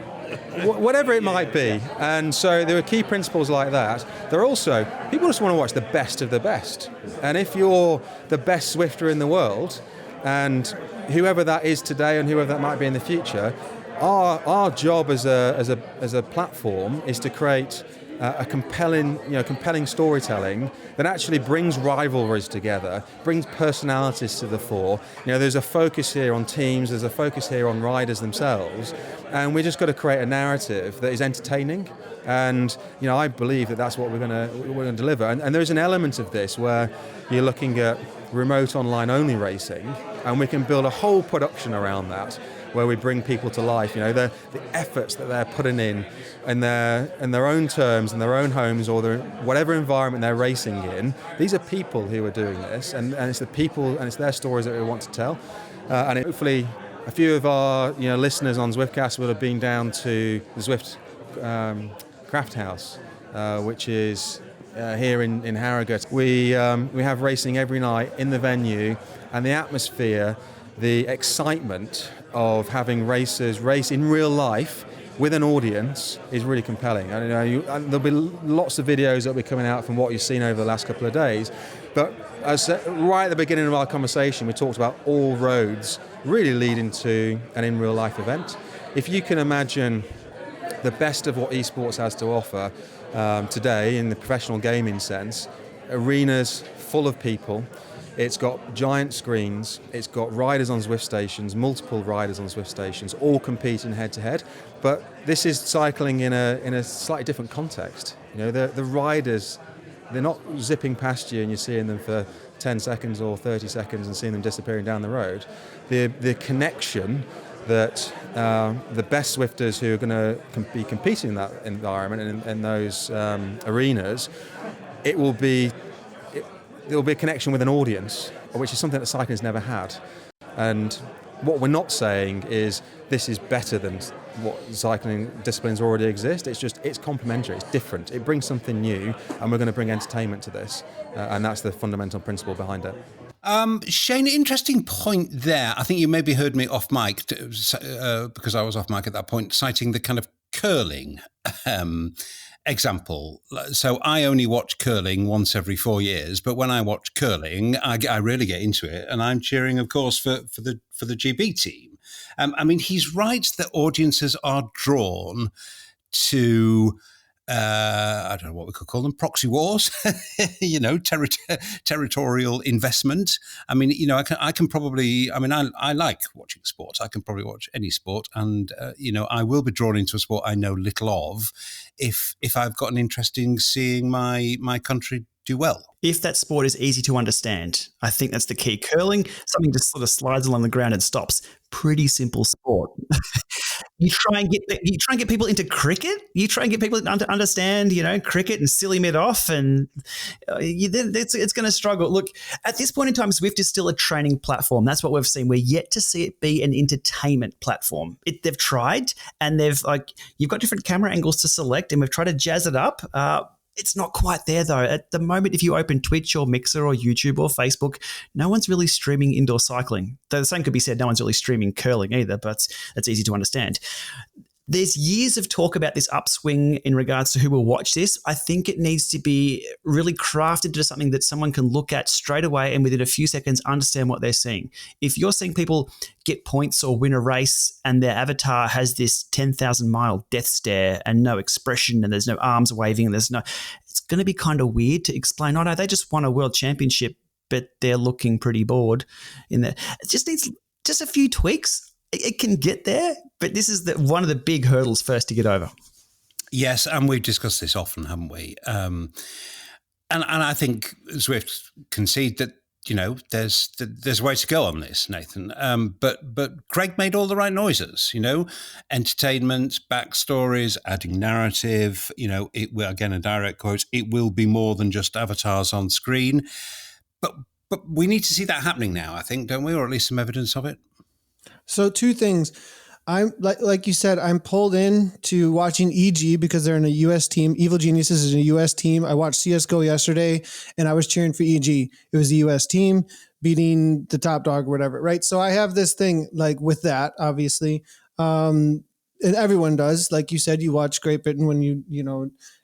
Whatever it might be. And so there are key principles like that. There are also, people just want to watch the best of the best. And if you're the best Zwifter in the world, and whoever that is today and whoever that might be in the future, our job as a platform is to create a compelling storytelling that actually brings rivalries together, brings personalities to the fore. There's a focus here on teams, there's a focus here on riders themselves, and we just got to create a narrative that is entertaining. And I believe that that's what we're going to deliver. And there's an element of this where you're looking at remote online only racing, and we can build a whole production around that, where we bring people to life. The efforts that they're putting in their own terms, in their own homes, or whatever environment they're racing in. These are people who are doing this, and it's the people and it's their stories that we want to tell. Hopefully, a few of our listeners on Zwiftcast will have been down to the Zwift Craft House, which is here in Harrogate. We have racing every night in the venue, and the atmosphere, the excitement of having racers race in real life with an audience is really compelling. There'll be lots of videos that will be coming out from what you've seen over the last couple of days. But right at the beginning of our conversation, we talked about all roads really leading to an in real life event. If you can imagine the best of what eSports has to offer today in the professional gaming sense, arenas full of people. It's got giant screens, it's got riders on Zwift stations, multiple riders on Zwift stations, all competing head-to-head. But this is cycling in a slightly different context. The riders, they're not zipping past you and you're seeing them for 10 seconds or 30 seconds and seeing them disappearing down the road. The connection that the best Zwifters who are going to be competing in that environment and in those arenas, there will be a connection with an audience, which is something that cycling has never had. And what we're not saying is this is better than what cycling disciplines already exist. It's complementary, it's different. It brings something new, and we're going to bring entertainment to this. And that's the fundamental principle behind it. Shane, interesting point there. I think you maybe heard me off mic because I was off mic at that point, citing the kind of curling example. So I only watch curling once every 4 years, but when I watch curling, I really get into it, and I'm cheering, of course, for the GB team. He's right that audiences are drawn to I don't know what we could call them, proxy wars, territorial investment. I can probably, I like watching sports. I can probably watch any sport, and, I will be drawn into a sport I know little of if I've got an interest in seeing my country do well. If that sport is easy to understand, I think that's the key. Curling, something just sort of slides along the ground and stops. Pretty simple sport. You try and get people into cricket. You try and get people to understand, cricket and silly mid off, and it's going to struggle. Look, at this point in time, Zwift is still a training platform. That's what we've seen. We're yet to see it be an entertainment platform. They've tried, and you've got different camera angles to select, and we've tried to jazz it up. It's not quite there, though. At the moment, if you open Twitch or Mixer or YouTube or Facebook, no one's really streaming indoor cycling. Though the same could be said, no one's really streaming curling either, but that's easy to understand. There's years of talk about this upswing in regards to who will watch this. I think it needs to be really crafted into something that someone can look at straight away and within a few seconds understand what they're seeing. If you're seeing people get points or win a race and their avatar has this 10,000-mile death stare and no expression and there's no arms waving and it's going to be kind of weird to explain, oh no, they just won a world championship, but they're looking pretty bored in there. It just needs just a few tweaks. It can get there, but this is one of the big hurdles first to get over. Yes, and we've discussed this often, haven't we? And I think Zwift concede that there's a way to go on this, Nathan. But Craig made all the right noises. Entertainment, backstories, adding narrative. It will, again, a direct quote. It will be more than just avatars on screen. But we need to see that happening now, I think, don't we? Or at least some evidence of it. So two things. I'm like you said, I'm pulled in to watching EG because they're in a US team. Evil Geniuses is a US team. I watched CSGO yesterday and I was cheering for EG. It was a US team beating the top dog or whatever, right? So I have this thing like with that, obviously. And everyone does. Like you said, you watch Great Britain when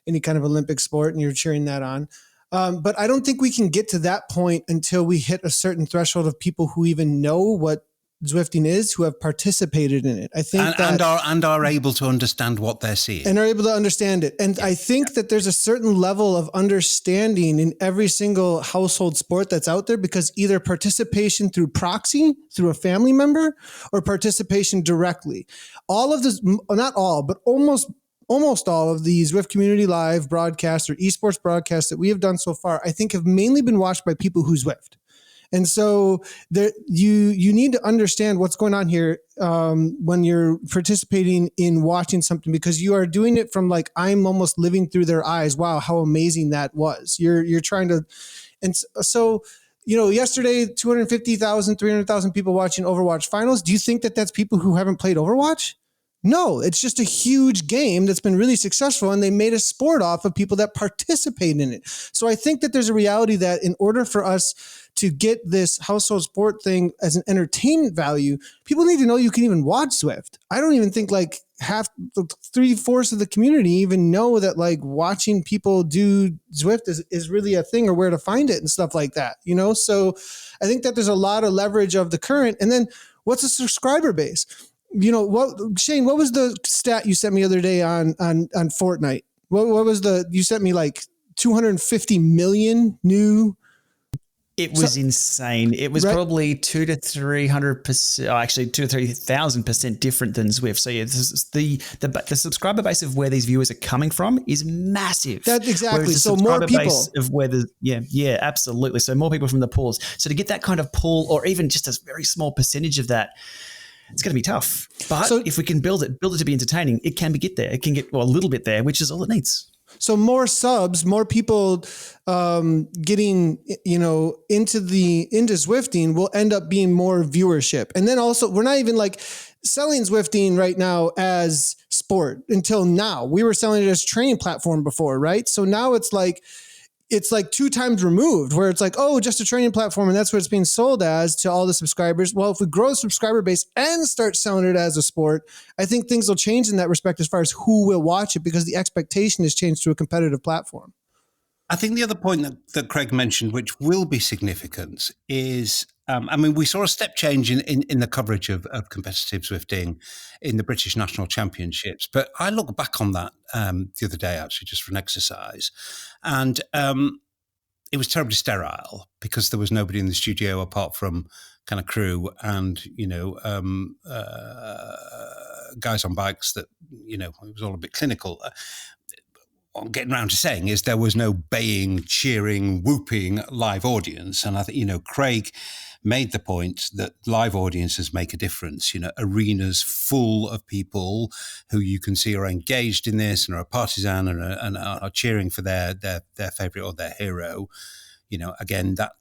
any kind of Olympic sport and you're cheering that on. But I don't think we can get to that point until we hit a certain threshold of people who even know what Zwifting is, who have participated in it. I think and are able to understand what they're seeing. And are able to understand it. And I think that there's a certain level of understanding in every single household sport that's out there, because either participation through proxy, through a family member, or participation directly. All of this, not all, but almost all of the Zwift Community Live broadcasts or eSports broadcasts that we have done so far, I think have mainly been watched by people who Zwift. And so you need to understand what's going on here when you're participating in watching something, because you are doing it from like, I'm almost living through their eyes. Wow, how amazing that was. You're trying to, and so, yesterday, 250,000, 300,000 people watching Overwatch finals. Do you think that that's people who haven't played Overwatch? No, it's just a huge game that's been really successful, and they made a sport off of people that participate in it. So I think that there's a reality that in order for us to get this household sport thing as an entertainment value, people need to know you can even watch Zwift. I don't even think like half, 3/4 of the community even know that like watching people do Zwift is really a thing, or where to find it and stuff like that, So I think that there's a lot of leverage of the current. And then what's the subscriber base? Shane, what was the stat you sent me the other day on Fortnite? What was you sent me like 250 million new. It was insane. It was probably 200 to 300%, actually 2,000 to 3,000% different than Zwift. So yeah, the subscriber base of where these viewers are coming from is massive. That's exactly. So more people of where yeah, absolutely. So more people from the pools. So to get that kind of pool, or even just a very small percentage of that, it's going to be tough. But if we can build it to be entertaining, it can get there. It can get a little bit there, which is all it needs. So more subs, more people getting, into Zwifting will end up being more viewership. And then also, we're not even like selling Zwifting right now as sport until now. We were selling it as training platform before, right? So now it's like 2 times removed, where it's like, oh, just a training platform, and that's what it's being sold as to all the subscribers. Well, if we grow the subscriber base and start selling it as a sport, I think things will change in that respect as far as who will watch it, because the expectation has changed to a competitive platform. I think the other point that Craig mentioned, which will be significant, is we saw a step change in the coverage of competitive Zwifting in the British National Championships. But I look back on that the other day, actually, just for an exercise. And it was terribly sterile, because there was nobody in the studio apart from kind of crew and, guys on bikes that, it was all a bit clinical. What I'm getting around to saying is there was no baying, cheering, whooping live audience. And I think, Craig made the point that live audiences make a difference. Arenas full of people who you can see are engaged in this and are partisan and are cheering for their favourite or their hero. Again, that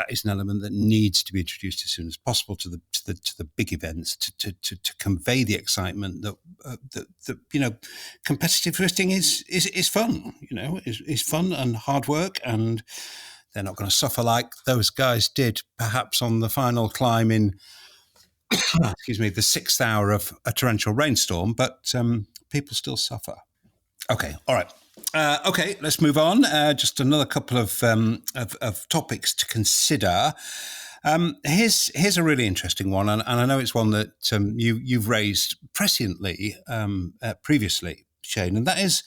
is an element that needs to be introduced as soon as possible to the big events to convey the excitement that competitive drifting is fun. Is fun and hard work, and they're not going to suffer like those guys did, perhaps on the final climb in excuse me, the 6th hour of a torrential rainstorm. But people still suffer. Okay, all right. Okay, let's move on. Just another couple of topics to consider. Here's a really interesting one, and I know it's one that you've raised presciently previously, Shane, and that is,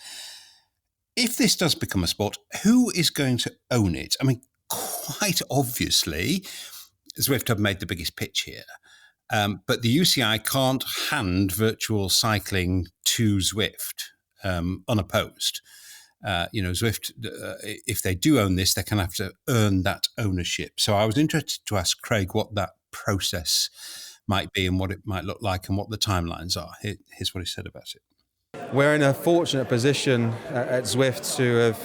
if this does become a sport, who is going to own it? I mean, quite obviously, Zwift have made the biggest pitch here, but the UCI can't hand virtual cycling to Zwift unopposed. Zwift, if they do own this, they kind of have to earn that ownership. So I was interested to ask Craig what that process might be and what it might look like and what the timelines are. Here's what he said about it. We're in a fortunate position at Zwift to have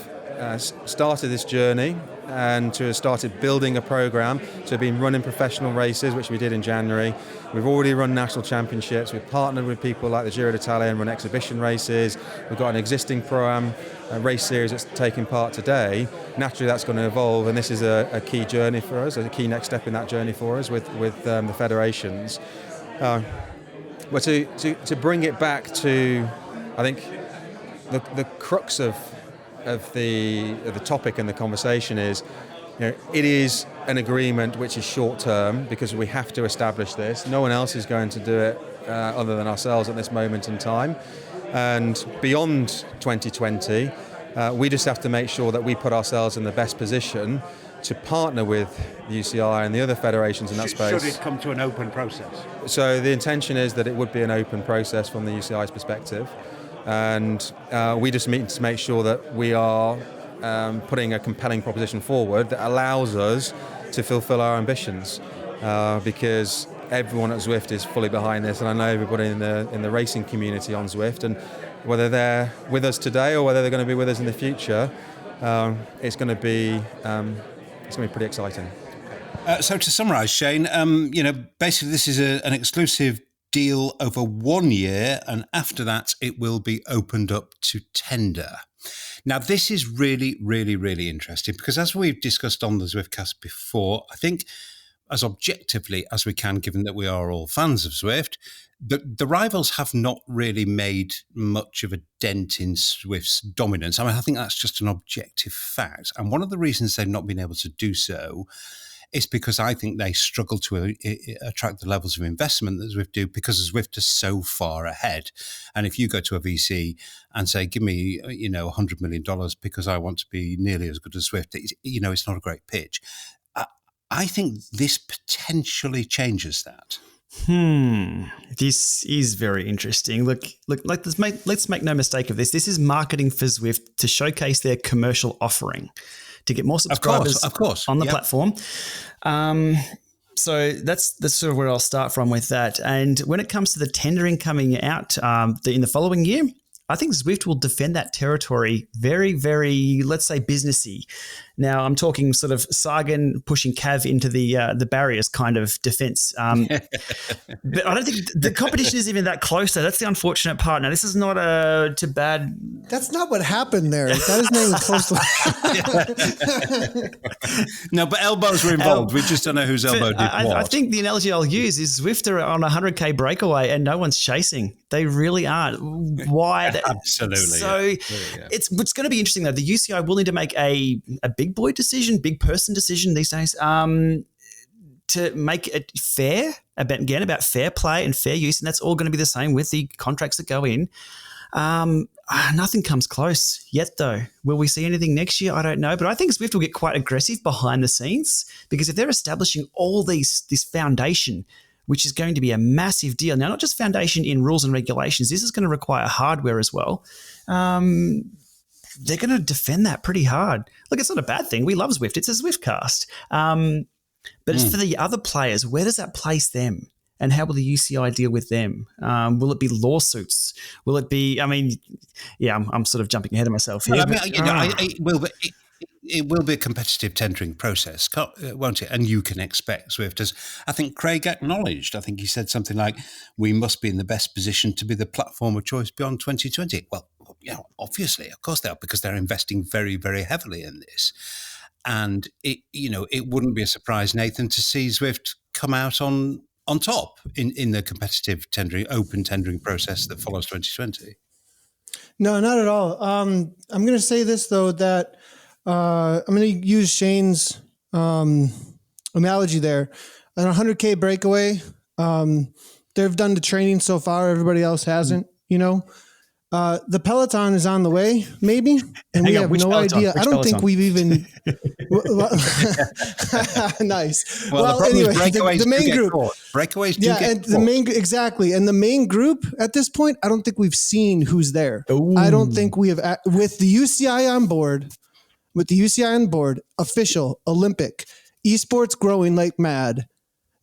started this journey and to have started building a program, to have been running professional races, which we did in January. We've already run national championships. We've partnered with people like the Giro d'Italia and run exhibition races. We've got an existing pro-am race series that's taking part today. Naturally, that's going to evolve, and this is a key journey for us, a key next step in that journey for us with the federations. But to bring it back to, I think, the crux of the topic and the conversation is, it is an agreement which is short term because we have to establish this. No one else is going to do it other than ourselves at this moment in time. And beyond 2020, we just have to make sure that we put ourselves in the best position to partner with the UCI and the other federations in that space. Should it come to an open process? So the intention is that it would be an open process from the UCI's perspective. And we just need to make sure that we are putting a compelling proposition forward that allows us to fulfill our ambitions, because everyone at Zwift is fully behind this, and I know everybody in the racing community on Zwift, and whether they're with us today or whether they're going to be with us in the future, it's going to be pretty exciting. So to summarise, Shane, basically this is an exclusive deal over 1 year, and after that it will be opened up to tender. Now, this is really, really, really interesting because, as we've discussed on the Zwiftcast before, I think as objectively as we can, given that we are all fans of Zwift, the rivals have not really made much of a dent in Zwift's dominance. I mean, I think that's just an objective fact. And one of the reasons they've not been able to do so is because I think they struggle to attract the levels of investment that Zwift do, because Zwift is so far ahead. And if you go to a VC and say, give me, $100 million because I want to be nearly as good as Zwift, it's not a great pitch. I think this potentially changes that. This is very interesting. Look, let's make no mistake of this. This is marketing for Zwift to showcase their commercial offering, to get more subscribers of course. on the platform. So that's sort of where I'll start from with that. And when it comes to the tendering coming out in the following year, I think Zwift will defend that territory very, very, let's say, businessy. Now, I'm talking sort of Sagan pushing Cav into the barriers kind of defense. But I don't think the competition is even that close, though. That's the unfortunate part. Now, this is not too bad. That's not what happened there. That is not even close to No, but elbows were involved. We just don't know whose elbow did what. I think the analogy I'll use is Zwift are on a 100K breakaway and no one's chasing. They really aren't. Why? Absolutely. So it's going to be interesting, though. The UCI will need to make a big boy decision, big person decision these days, to make it fair, about fair play and fair use. And that's all going to be the same with the contracts that go in. Nothing comes close yet, though. Will we see anything next year? I don't know. But I think Zwift will get quite aggressive behind the scenes, because if they're establishing all this foundation, which is going to be a massive deal. Now, not just foundation in rules and regulations, this is going to require hardware as well. They're going to defend that pretty hard. Look, it's not a bad thing. We love Zwift. It's a Zwiftcast. But it's for the other players, where does that place them? And how will the UCI deal with them? Will it be lawsuits? Will it be? I mean, yeah, I'm sort of jumping ahead of myself here. Well, I mean, it will be a competitive tendering process, won't it? And you can expect Zwift, as I think Craig acknowledged. I think he said something like, "We must be in the best position to be the platform of choice beyond 2020." Well, obviously, of course they are, because they're investing very, very heavily in this. And it wouldn't be a surprise, Nathan, to see Zwift come out on top in the competitive open tendering process that follows 2020. No, not at all. I'm going to say this, though, that I'm going to use Shane's analogy there. An 100K breakaway, they've done the training so far. Everybody else hasn't, The Peloton is on the way, maybe, and we have no idea. I don't think we've even. Nice. Well, anyway, the main group. Breakaways do get and the main group at this point, I don't think we've seen who's there. Ooh. I don't think we have, with the UCI on board, official, Olympic, eSports growing like mad.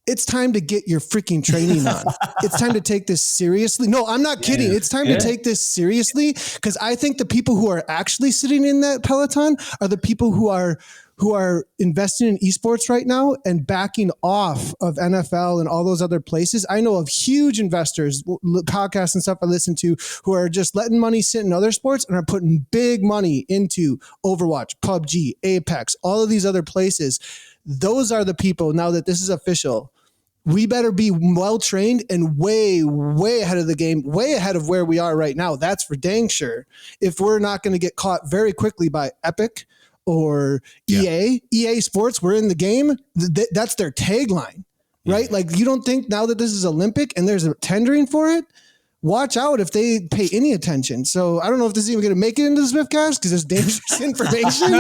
It's time to get your freaking training on. It's time to take this seriously. No, I'm not kidding. It's time to take this seriously, because I think the people who are actually sitting in that Peloton are the people who are investing in esports right now and backing off of NFL and all those other places. I know of huge investors, podcasts and stuff I listen to, who are just letting money sit in other sports and are putting big money into Overwatch, PUBG, Apex, all of these other places. Those are the people, now that this is official, we better be well-trained and way, way ahead of the game, way ahead of where we are right now. That's for dang sure. If we're not going to get caught very quickly by Epic or EA Sports, we're in the game. That's their tagline, right? Like, you don't think now that this is Olympic and there's a tendering for it, watch out if they pay any attention. So I don't know if this is even going to make it into the Zwiftcast, because it's dangerous information.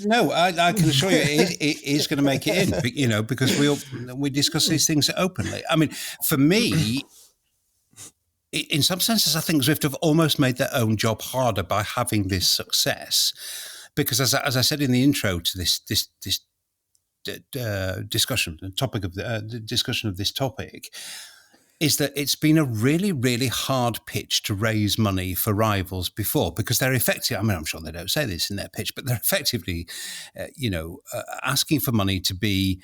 No. I can assure you it is going to make it in, because we discuss these things openly. I mean, for me, in some senses, I think Zwift have almost made their own job harder by having this success, because as I said in the intro to this discussion, the topic of the discussion of this topic, is that it's been a really, really hard pitch to raise money for rivals before, because they're effective. I mean, I'm sure they don't say this in their pitch, but they're effectively, asking for money to be.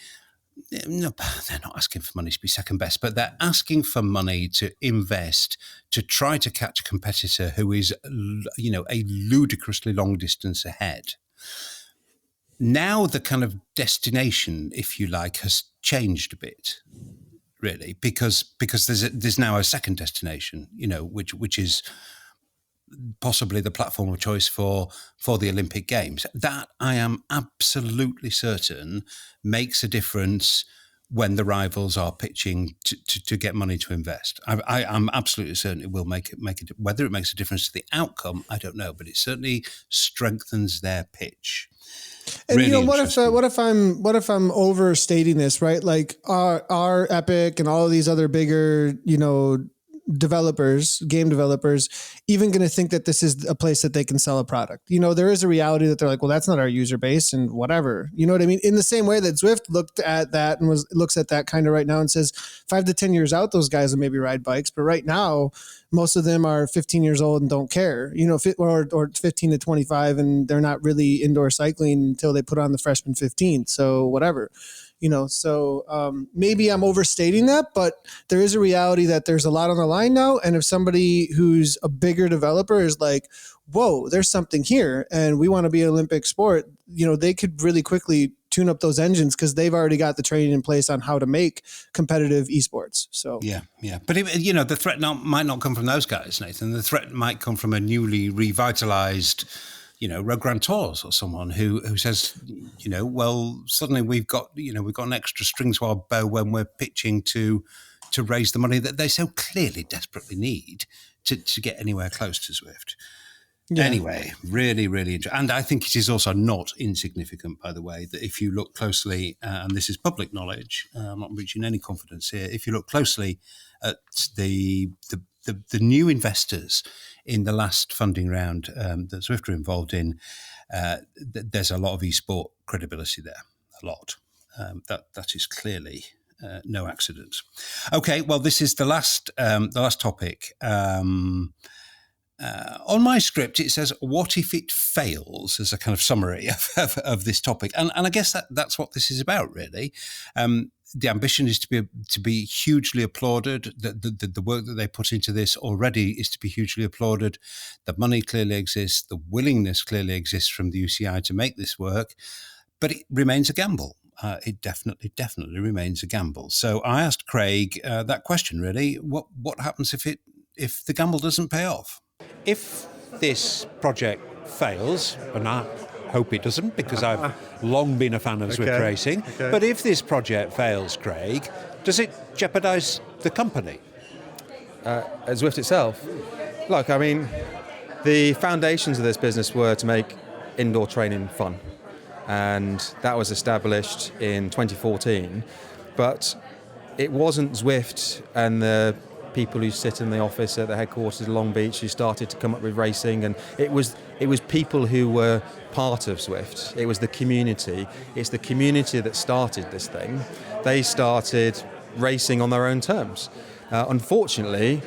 No, they're not asking for money to be second best, but they're asking for money to invest to try to catch a competitor who is, a ludicrously long distance ahead. Now the kind of destination, if you like, has changed a bit, really, because there's now a second destination, which is possibly the platform of choice for the Olympic Games. That, I am absolutely certain, makes a difference when the rivals are pitching to get money to invest. I'm absolutely certain it will make it. Whether it makes a difference to the outcome, I don't know, but it certainly strengthens their pitch. And really what if I'm overstating this, right? Like our Epic and all of these other bigger, game developers, even going to think that this is a place that they can sell a product. There is a reality that they're like, well, that's not our user base and whatever. You know what I mean? In the same way that Zwift looked at that and looks at that kind of right now and says 5 to 10 years out, those guys will maybe ride bikes. But right now, most of them are 15 years old and don't care, or 15 to 25, and they're not really indoor cycling until they put on the freshman 15. So whatever. Maybe I'm overstating that, but there is a reality that there's a lot on the line now. And if somebody who's a bigger developer is like, whoa, there's something here and we want to be an Olympic sport, they could really quickly tune up those engines, because they've already got the training in place on how to make competitive esports. So yeah. But the threat might not come from those guys, Nathan. The threat might come from a newly revitalized Rogue Grand Tours or someone who says, well, suddenly we've got an extra string to our bow when we're pitching to raise the money that they so clearly desperately need to get anywhere close to Zwift. Yeah. Anyway, really, really interesting. And I think it is also not insignificant, by the way, that if you look closely, and this is public knowledge, I'm not reaching any confidence here, if you look closely at the new investors in the last funding round that Zwift were involved in, there's a lot of eSport credibility there, a lot. That is clearly no accident. Okay, well, this is the last topic. On my script, it says, "What if it fails?" as a kind of summary of this topic, and I guess that's what this is about, really. The ambition is to be hugely applauded. The work that they put into this already is to be hugely applauded. The money clearly exists. The willingness clearly exists from the UCI to make this work, but it remains a gamble. It definitely remains a gamble. So I asked Craig that question, really. What happens if the gamble doesn't pay off? If this project fails, and I hope it doesn't because I've long been a fan of Zwift racing, but if this project fails, Craig, does it jeopardise the company? At Zwift itself? Look, I mean, the foundations of this business were to make indoor training fun. And that was established in 2014. But it wasn't Zwift and the people who sit in the office at the headquarters in Long Beach who started to come up with racing, and it was people who were part of Zwift. It was the community. It's the community that started this thing. They started racing on their own terms. Unfortunately,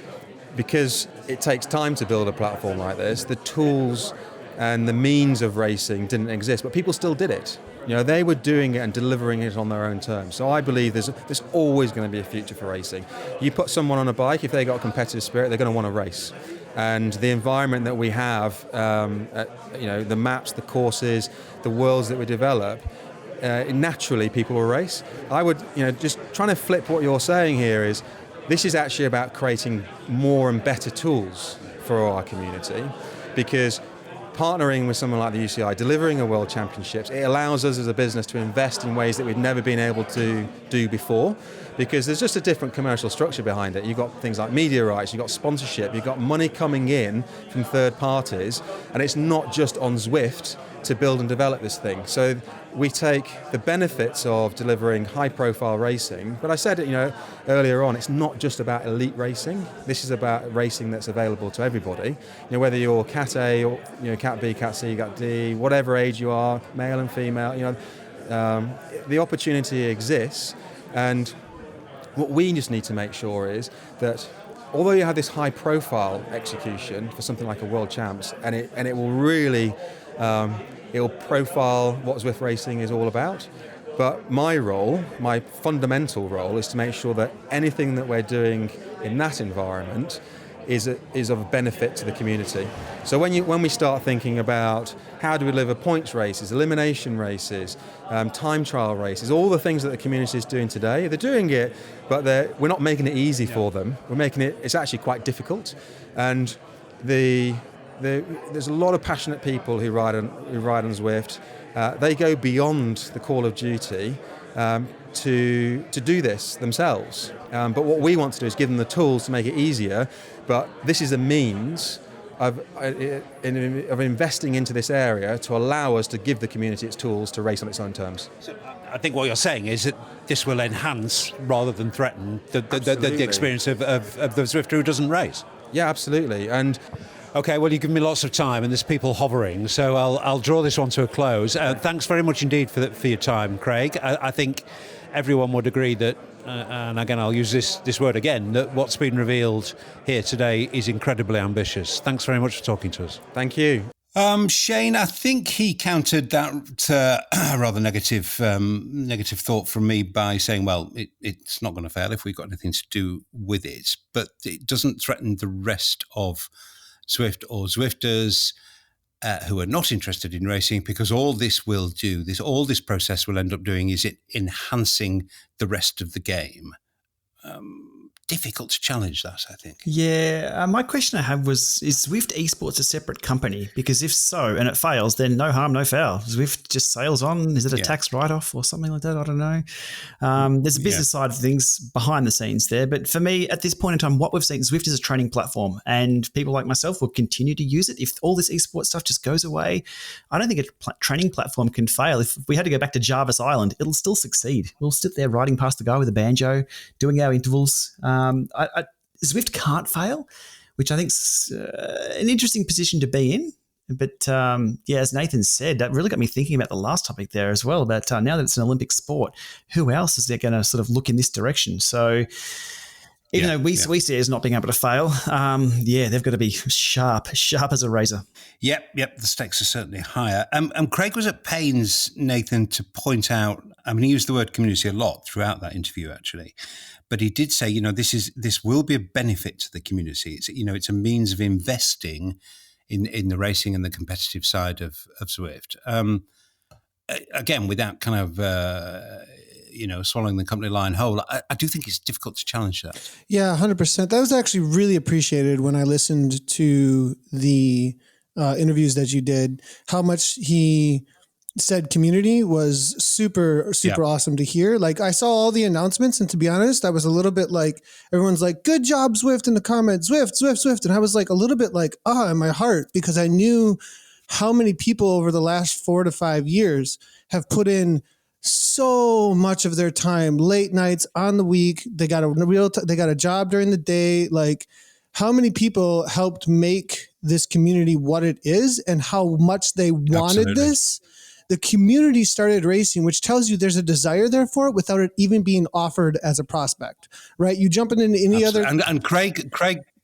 because it takes time to build a platform like this, the tools and the means of racing didn't exist, but people still did it. You know, they were doing it and delivering it on their own terms. So I believe there's always going to be a future for racing. You put someone on a bike, if they've got a competitive spirit, they're going to want to race. And the environment that we have, the maps, the courses, the worlds that we develop, naturally people will race. I would, just trying to flip what you're saying here is, this is actually about creating more and better tools for our community, because partnering with someone like the UCI, delivering a World Championships, it allows us as a business to invest in ways that we've never been able to do before, because there's just a different commercial structure behind it. You've got things like media rights, you've got sponsorship, you've got money coming in from third parties, and it's not just on Zwift to build and develop this thing. So we take the benefits of delivering high-profile racing, but I said it, earlier on, it's not just about elite racing. This is about racing that's available to everybody. Whether you're Cat A or Cat B, Cat C, Cat D, whatever age you are, male and female, the opportunity exists, and what we just need to make sure is that although you have this high-profile execution for something like a World Champs, and it will really it'll profile what Zwift racing is all about. But my fundamental role, is to make sure that anything that we're doing in that environment is of benefit to the community. So when we start thinking about how do we deliver points races, elimination races, time trial races, all the things that the community is doing today, they're doing it, but we're not making it easy for them. We're making it's actually quite difficult. And there's a lot of passionate people who ride on Zwift. They go beyond the call of duty to do this themselves. But what we want to do is give them the tools to make it easier. But this is a means of investing into this area to allow us to give the community its tools to race on its own terms. So I think what you're saying is that this will enhance rather than threaten the experience of the Zwifter who doesn't race. Yeah, absolutely. And okay, well, you give me lots of time, and there's people hovering, so I'll draw this one to a close. Thanks very much indeed for your time, Craig. I think everyone would agree that, and again, I'll use this word again, that what's been revealed here today is incredibly ambitious. Thanks very much for talking to us. Thank you. Shane, I think he countered that rather negative thought from me by saying, well, it's not going to fail if we've got anything to do with it, but it doesn't threaten the rest of Zwift or Zwifters who are not interested in racing, because all this will do, all this process will end up doing is it enhancing the rest of the game. Difficult to challenge that, I think. Yeah, my question I had was, is Zwift eSports a separate company? Because if so, and it fails, then no harm, no foul. Zwift just sails on. Is it a tax write-off or something like that? I don't know. There's a business side of things behind the scenes there. But for me, at this point in time, what we've seen, Zwift is a training platform, and people like myself will continue to use it. If all this eSports stuff just goes away, I don't think a training platform can fail. If we had to go back to Jarvis Island, it'll still succeed. We'll sit there riding past the guy with a banjo, doing our intervals. Zwift can't fail, which I think is an interesting position to be in. But as Nathan said, that really got me thinking about the last topic there as well, about now that it's an Olympic sport, who else is there going to sort of look in this direction? So even though we see it as not being able to fail, they've got to be sharp as a razor. Yep. The stakes are certainly higher. Craig was at pains, Nathan, to point out, he used the word community a lot throughout that interview, actually. But he did say, this will be a benefit to the community. It's a means of investing in the racing and the competitive side of Zwift. Again, without kind of, swallowing the company line whole, I do think it's difficult to challenge that. Yeah, 100%. That was actually really appreciated when I listened to the interviews that you did, how much he said community was super awesome to hear. Like, I saw all the announcements, and to be honest, I was a little bit like, everyone's like, good job, Zwift, in the comments, Zwift. And I was like a little bit like, in my heart, because I knew how many people over the last 4 to 5 years have put in so much of their time, late nights, on the week. They got a job during the day. Like, how many people helped make this community what it is, and how much they wanted this. The community started racing, which tells you there's a desire there for it without it even being offered as a prospect, right? You jump into any other... And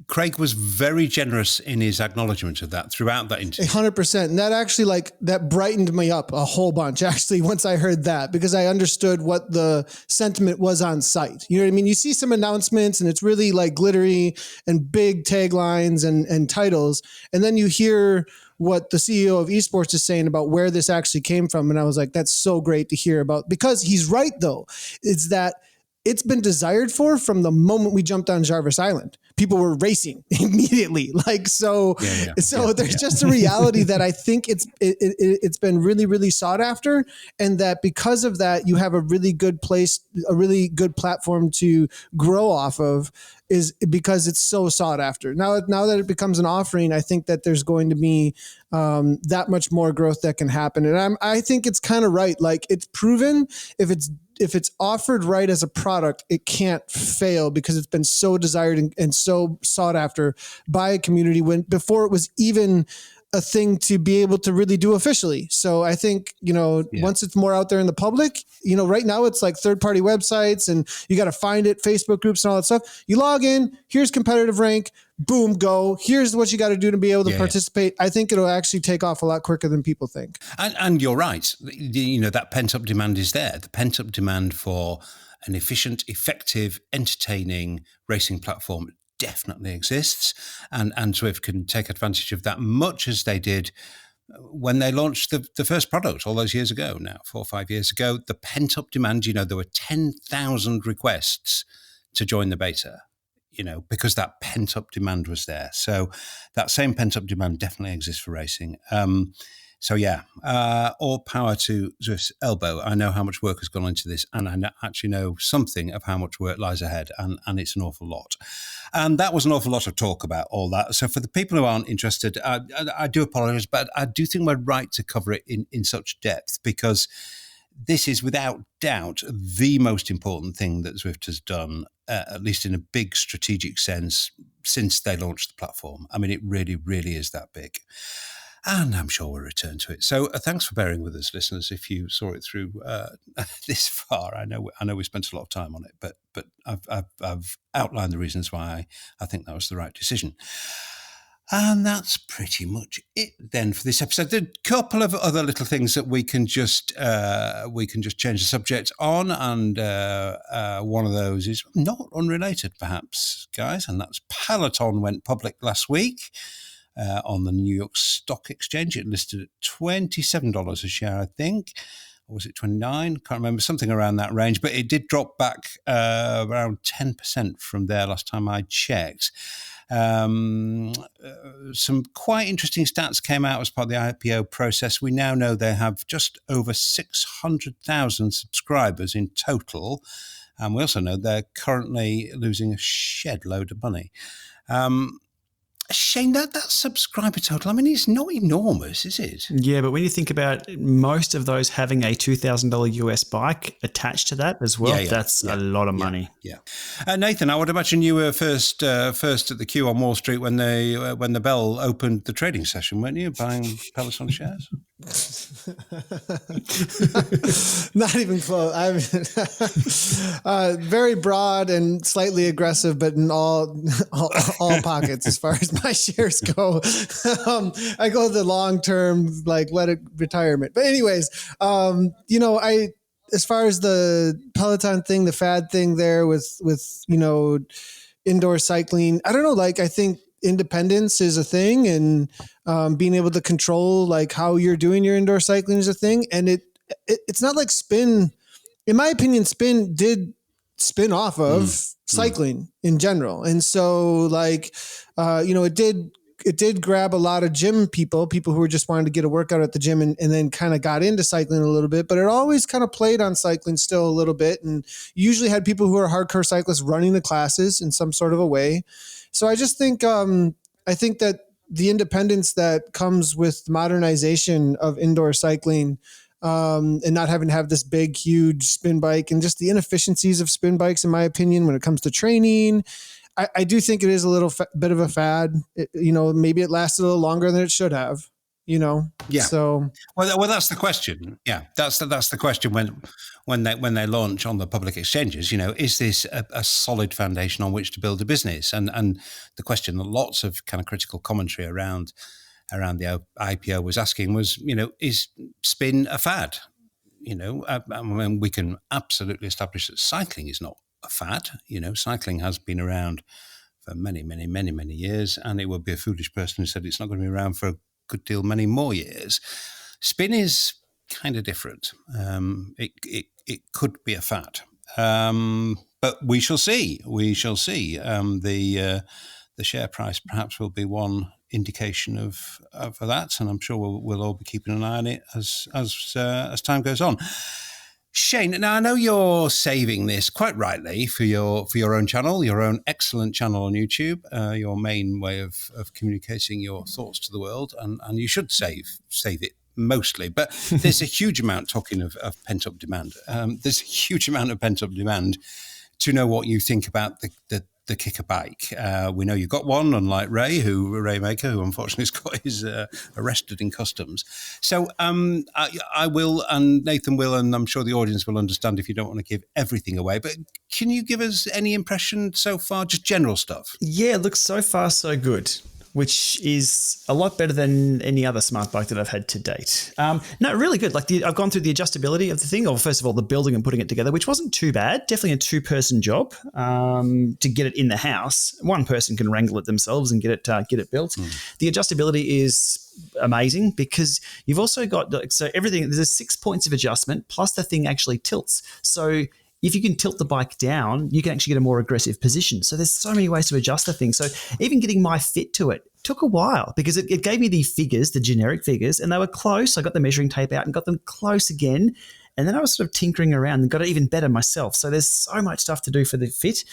Craig was very generous in his acknowledgement of that throughout that interview. 100%. And that actually, that brightened me up a whole bunch, actually, once I heard that, because I understood what the sentiment was on site. You know what I mean? You see some announcements and it's really glittery and big taglines and titles. And then you hear what the CEO of eSports is saying about where this actually came from. And I was like, that's so great to hear about, because he's right, though. It's that it's been desired for from the moment we jumped on Jarvis Island. People were racing immediately. There's just a reality that I think it's been really, really sought after. And that because of that, you have a really good place, a really good platform to grow off of, is because it's so sought after. Now that it becomes an offering, I think that there's going to be that much more growth that can happen. And I think it's kind of right. Like, it's proven if it's offered right as a product, it can't fail, because it's been so desired and so sought after by a community before it was even a thing to be able to really do officially. So I think, once it's more out there in the public, right now it's like third-party websites and you got to find it, Facebook groups and all that stuff. You log in, here's competitive rank, boom, go. Here's what you got to do to be able to participate. I think it'll actually take off a lot quicker than people think. And you're right. That pent-up demand is there. The pent-up demand for an efficient, effective, entertaining racing platform definitely exists, and Zwift can take advantage of that, much as they did when they launched the first product all those years ago now, 4 or 5 years ago. The pent-up demand, there were 10,000 requests to join the beta, because that pent-up demand was there. So that same pent-up demand definitely exists for racing. All power to Zwift's elbow. I know how much work has gone into this, and I actually know something of how much work lies ahead, and it's an awful lot. And that was an awful lot of talk about all that. So for the people who aren't interested, I do apologize, but I do think we're right to cover it in such depth, because this is without doubt the most important thing that Zwift has done, at least in a big strategic sense, since they launched the platform. I mean, it really, really is that big. And I'm sure we'll return to it. So thanks for bearing with us, listeners, if you saw it through this far. I know we spent a lot of time on it, but I've outlined the reasons why I think that was the right decision. And that's pretty much it then for this episode. There are a couple of other little things that we can just change the subject on, and one of those is not unrelated, perhaps, guys, and that's Peloton went public last week. On the New York Stock Exchange. It listed at $27 a share, I think. Or was it 29? Can't remember, something around that range. But it did drop back around 10% from there last time I checked. Some quite interesting stats came out as part of the IPO process. We now know they have just over 600,000 subscribers in total. And we also know they're currently losing a shed load of money. Shane, that subscriber total, I mean, it's not enormous, is it? Yeah, but when you think about most of those having a $2,000 US bike attached to that as well, that's a lot of money. Yeah. Nathan, I would imagine you were first at the queue on Wall Street when the bell opened the trading session, weren't you, buying Peloton shares? Not even close. Very broad and slightly aggressive, but in all pockets as far as my shares go. I go the long term, like let it retirement. But anyways, as far as the Peloton thing, the fad thing there with indoor cycling, I don't know. Like I think independence is a thing, and being able to control like how you're doing your indoor cycling is a thing. And it's not like spin. In my opinion, spin did spin off of cycling in general, and so like it did grab a lot of gym people who were just wanting to get a workout at the gym, and then kind of got into cycling a little bit, but it always kind of played on cycling still a little bit, and usually had people who are hardcore cyclists running the classes in some sort of a way. So I just think, I think that the independence that comes with modernization of indoor cycling, and not having to have this big, huge spin bike, and just the inefficiencies of spin bikes, in my opinion, when it comes to training, I do think it is a little bit of a fad. Maybe it lasted a little longer than it should have. Yeah. So well, that's the question. Yeah, that's the question when they launch on the public exchanges. Is this a solid foundation on which to build a business? And the question that lots of kind of critical commentary around the IPO was asking was, is spin a fad? I mean, we can absolutely establish that cycling is not a fad. Cycling has been around for many, many, many, many years, and it would be a foolish person who said it's not going to be around for a good deal many more years. Spin is kind of different. It could be a fad, but we shall see. We shall see. The share price perhaps will be one indication of that, and I'm sure we'll all be keeping an eye on it as time goes on. Shane, now I know you're saving this quite rightly for your own channel, your own excellent channel on YouTube, your main way of communicating your thoughts to the world, and you should save it mostly. But there's a huge amount, talking of pent-up demand, there's a huge amount of pent-up demand to know what you think about the kicker bike. We know you've got one, unlike Ray Maker, who unfortunately has got his arrested in customs. So I will, and Nathan will, and I'm sure the audience will understand if you don't want to give everything away. But can you give us any impression so far, just general stuff? Yeah, it looks so far so good, which is a lot better than any other smart bike that I've had to date. No, really good. Like I've gone through the adjustability of the thing, or first of all, the building and putting it together, which wasn't too bad. Definitely a 2-person job to get it in the house. One person can wrangle it themselves and get it built. The adjustability is amazing because you've also got everything. There's 6 points of adjustment plus the thing actually tilts. So if you can tilt the bike down, you can actually get a more aggressive position. So there's so many ways to adjust the thing. So even getting my fit to it took a while because it gave me the figures, the generic figures, and they were close. I got the measuring tape out and got them close again. And then I was sort of tinkering around and got it even better myself. So there's so much stuff to do for the fit.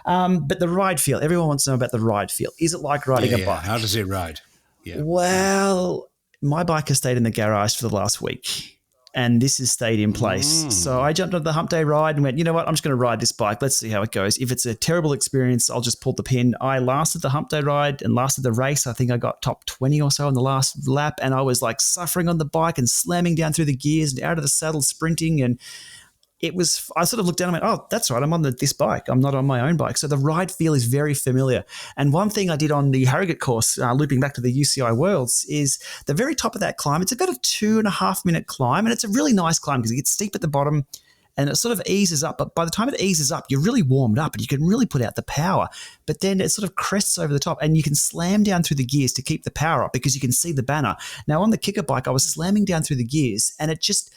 But the ride feel, everyone wants to know about the ride feel. Is it like riding a bike? How does it ride? Yeah. Well, my bike has stayed in the garage for the last week. And this has stayed in place. So I jumped on the hump day ride and went, you know what, I'm just going to ride this bike. Let's see how it goes. If it's a terrible experience, I'll just pull the pin. I lasted the hump day ride and lasted the race. I think I got top 20 or so on the last lap. And I was like suffering on the bike and slamming down through the gears and out of the saddle sprinting. And I sort of looked down and went, oh, that's right, I'm on this bike. I'm not on my own bike. So the ride feel is very familiar. And one thing I did on the Harrogate course, looping back to the UCI Worlds, is the very top of that climb. It's about a 2.5 minute climb, and it's a really nice climb because it gets steep at the bottom and it sort of eases up. But by the time it eases up, you're really warmed up and you can really put out the power. But then it sort of crests over the top and you can slam down through the gears to keep the power up because you can see the banner. Now on the kicker bike, I was slamming down through the gears and it just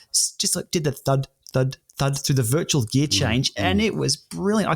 like did the thud, thud, thud through the virtual gear change, and it was brilliant.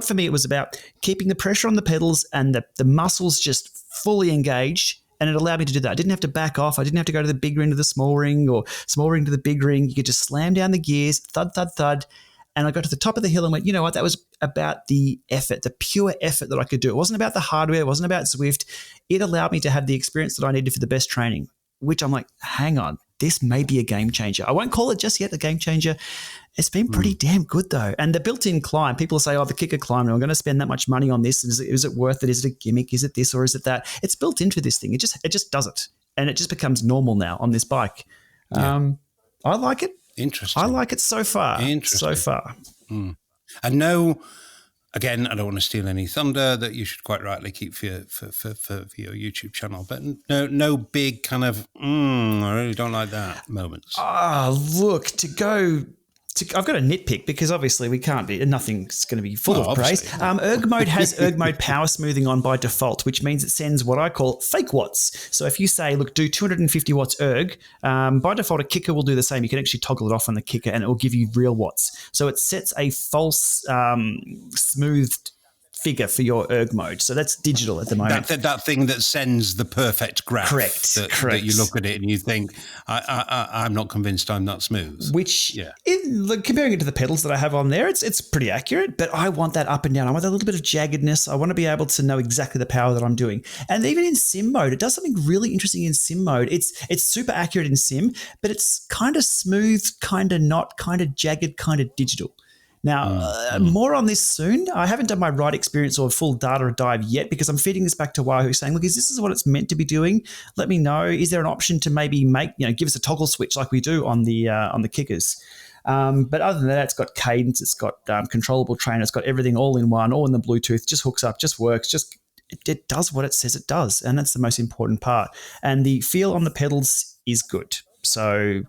For me, it was about keeping the pressure on the pedals and the muscles just fully engaged, and it allowed me to do that. I didn't have to back off. I didn't have to go to the big ring to the small ring or small ring to the big ring. You could just slam down the gears, thud, thud, thud, And I got to the top of the hill and went, you know what? That was about the effort, the pure effort that I could do. It wasn't about the hardware. It wasn't about Zwift. It allowed me to have the experience that I needed for the best training, which I'm like, hang on, this may be a game changer. I won't call it just yet a game changer. It's been pretty damn good though. And the built-in climb, people say, the kicker climb, I'm going to spend that much money on this. Is it worth it? Is it a gimmick? Is it this or is it that? It's built into this thing. It just does it. And it just becomes normal now on this bike. Yeah. I like it. Interesting. I like it so far. Interesting. So far. And no, again, I don't want to steal any thunder that you should quite rightly keep for your YouTube channel, but no big kind of, I really don't like that moments. Look, I've got to nitpick because obviously nothing's going to be full of praise. Erg mode has erg mode power smoothing on by default, which means it sends what I call fake watts. So if you say, look, do 250 watts erg, by default, a kicker will do the same. You can actually toggle it off on the kicker and it will give you real watts. So it sets a false smoothed figure for your erg mode. So that's digital at the moment. That thing that sends the perfect graph. Correct. That you look at it and you think, I'm not convinced I'm not smooth. Which, comparing it to the pedals that I have on there, it's pretty accurate, but I want that up and down. I want that little bit of jaggedness. I want to be able to know exactly the power that I'm doing. And even in sim mode, it does something really interesting in sim mode. It's super accurate in sim, but it's kind of smooth, kind of not, kind of jagged, kind of digital. Now, more on this soon. I haven't done my ride experience or full data dive yet because I'm feeding this back to Wahoo saying, look, is this what it's meant to be doing? Let me know. Is there an option to maybe give us a toggle switch like we do on the kickers? But other than that, it's got cadence, it's got controllable trainer, it's got everything all in one, all in the Bluetooth, just hooks up, just works, it does what it says it does. And that's the most important part. And the feel on the pedals is good. So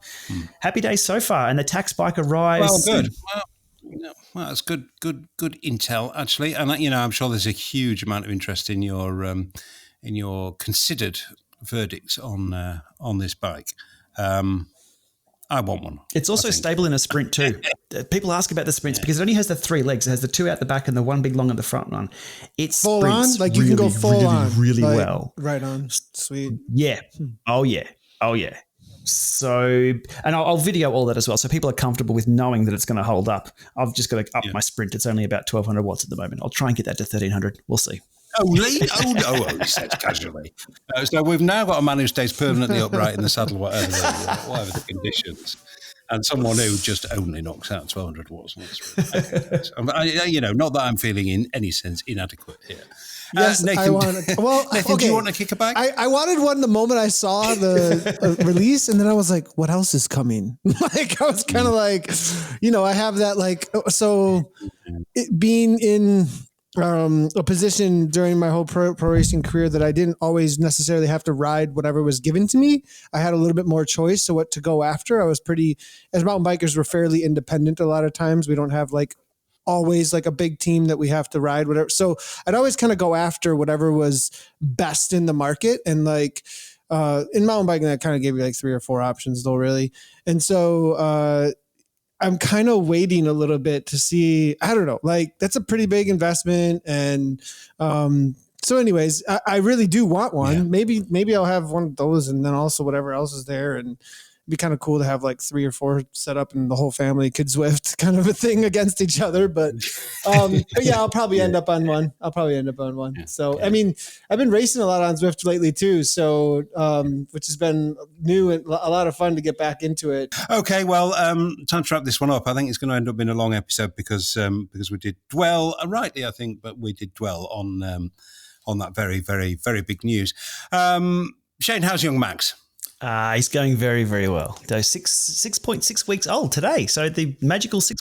happy days so far. And the tax bike arrives. Well, good. Well, that's good intel actually, and I'm sure there's a huge amount of interest in your considered verdicts on this bike. I want one. It's also stable in a sprint too. People ask about the sprints because it only has the 3 legs. It has the 2 out the back and the 1 big long at the front one. It's full on, like you can go full on, really well. Right on, sweet. Yeah. Oh yeah. So, and I'll video all that as well. So people are comfortable with knowing that it's going to hold up. I've just got to up my sprint. It's only about 1200 watts at the moment. I'll try and get that to 1300. We'll see. Only? Oh, he said casually. So we've now got a man who stays permanently upright in the saddle, whatever the conditions. And someone who just only knocks out 1200 watts. Not that I'm feeling in any sense inadequate here. Yes, Nathan, I wanted. Well, Nathan, do you want a kicker bike? I wanted one the moment I saw the release, and then I was like, "What else is coming?" Like I was kind of like, I have that being in a position during my whole pro racing career that I didn't always necessarily have to ride whatever was given to me. I had a little bit more choice, so what to go after. I was as mountain bikers, we're fairly independent a lot of times. We don't have always a big team that we have to ride, whatever. So I'd always kind of go after whatever was best in the market. And in mountain biking, that kind of gave you 3 or 4 options though, really. And so I'm kind of waiting a little bit to see, I don't know, that's a pretty big investment. And so anyways, I really do want one. Yeah. Maybe I'll have one of those and then also whatever else is there. And it'd be kind of cool to have 3 or 4 set up and the whole family could Zwift kind of a thing against each other. But yeah, I'll probably end up on one. Yeah. So, I mean, I've been racing a lot on Zwift lately too. So, which has been new and a lot of fun to get back into it. Okay. Well, time to wrap this one up. I think it's going to end up being a long episode because we did dwell rightly, I think, but we did dwell on that very, very, very big news. Shane, how's young Max? He's going very, very well. So 6.6 weeks old today. So the magical 6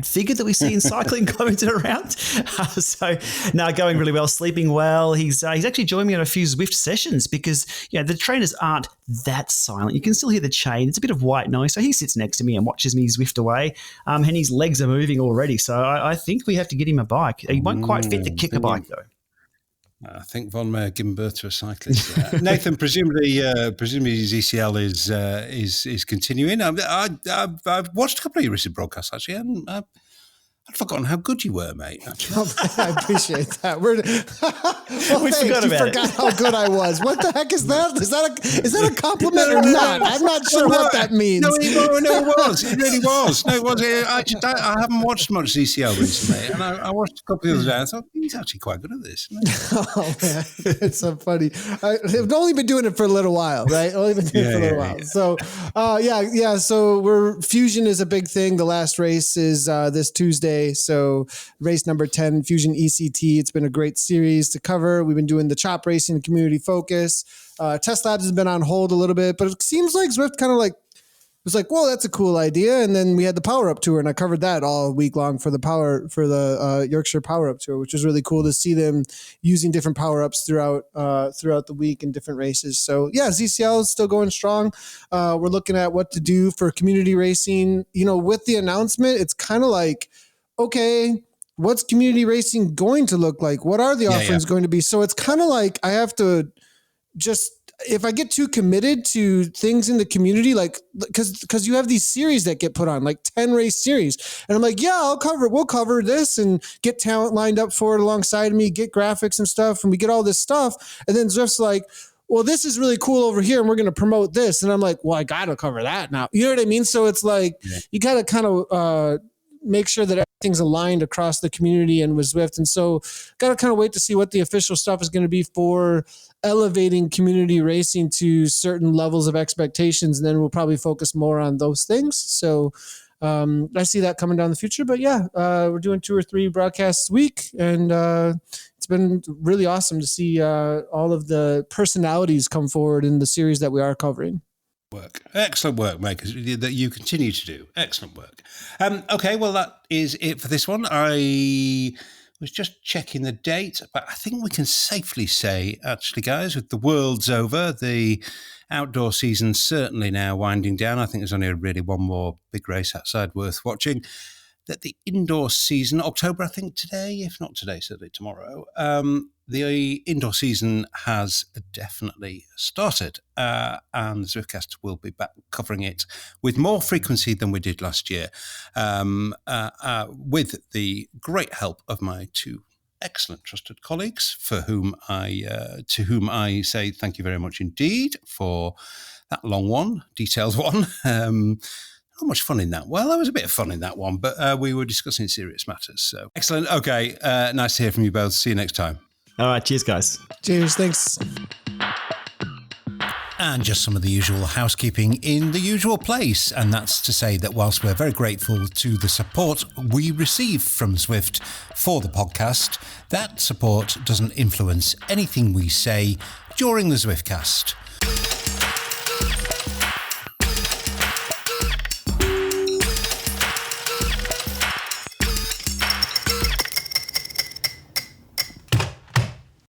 figure that we see in cycling commented around. So now going really well, sleeping well. He's actually joined me on a few Zwift sessions because the trainers aren't that silent. You can still hear the chain. It's a bit of white noise. So he sits next to me and watches me Zwift away. And his legs are moving already. So I think we have to get him a bike. He won't quite fit the kicker bike though. I think Von Meyer giving birth to a cyclist. Nathan, presumably his ECL is continuing. I've watched a couple of your recent broadcasts actually. I'd forgotten how good you were, mate. I appreciate that. Well, We forgot about it. forgot how good I was. What the heck is that? Is that a compliment or not? I'm not sure what that means. No, it was. It really was. No, it was. I haven't watched much ZCL recently, and I watched a couple the other day. I thought he's actually quite good at this. Oh man, it's so funny. I've only been doing it for a little while, right? Only been doing it for a little while. So, So Fusion is a big thing. The last race is this Tuesday. So race number 10, Fusion ECT. It's been a great series to cover. We've been doing the chop racing community focus. Test Labs has been on hold a little bit, but it seems like Zwift kind of like was like, whoa, that's a cool idea. And then we had the Power Up Tour, and I covered that all week long for the Yorkshire Power Up Tour, which was really cool to see them using different power ups throughout the week in different races. So yeah, ZCL is still going strong. We're looking at what to do for community racing. With the announcement, it's kind of like, okay, what's community racing going to look like? What are the offerings going to be? So it's kind of like I have to just, if I get too committed to things in the community, like, because you have these series that get put on, like 10 race series. And I'm like, yeah, we'll cover this and get talent lined up for it alongside me, get graphics and stuff. And we get all this stuff. And then Zwift's like, well, this is really cool over here, and we're going to promote this. And I'm like, well, I got to cover that now. You know what I mean? So it's like, you got to kind of, make sure that everything's aligned across the community and with Zwift. And so got to kind of wait to see what the official stuff is going to be for elevating community racing to certain levels of expectations. And then we'll probably focus more on those things. So I see that coming down the future, but we're doing 2 or 3 broadcasts a week, and it's been really awesome to see all of the personalities come forward in the series that we are covering. Excellent work, mate, that you continue to do. Excellent work. Okay, well, that is it for this one. I was just checking the date, but I think we can safely say, actually, guys, with the World's over, the outdoor season's certainly now winding down. I think there's only really one more big race outside worth watching. That the indoor season, October, I think today, if not today, certainly tomorrow, the indoor season has definitely started, and Zwiftcast will be back covering it with more frequency than we did last year, with the great help of my 2 excellent trusted colleagues, to whom I say thank you very much indeed for that long one, detailed one. Not much fun in that. Well, there was a bit of fun in that one, but we were discussing serious matters. So excellent. Okay, nice to hear from you both. See you next time. All right, cheers, guys. Cheers, thanks. And just some of the usual housekeeping in the usual place. And that's to say that whilst we're very grateful to the support we receive from Zwift for the podcast, that support doesn't influence anything we say during the Zwiftcast.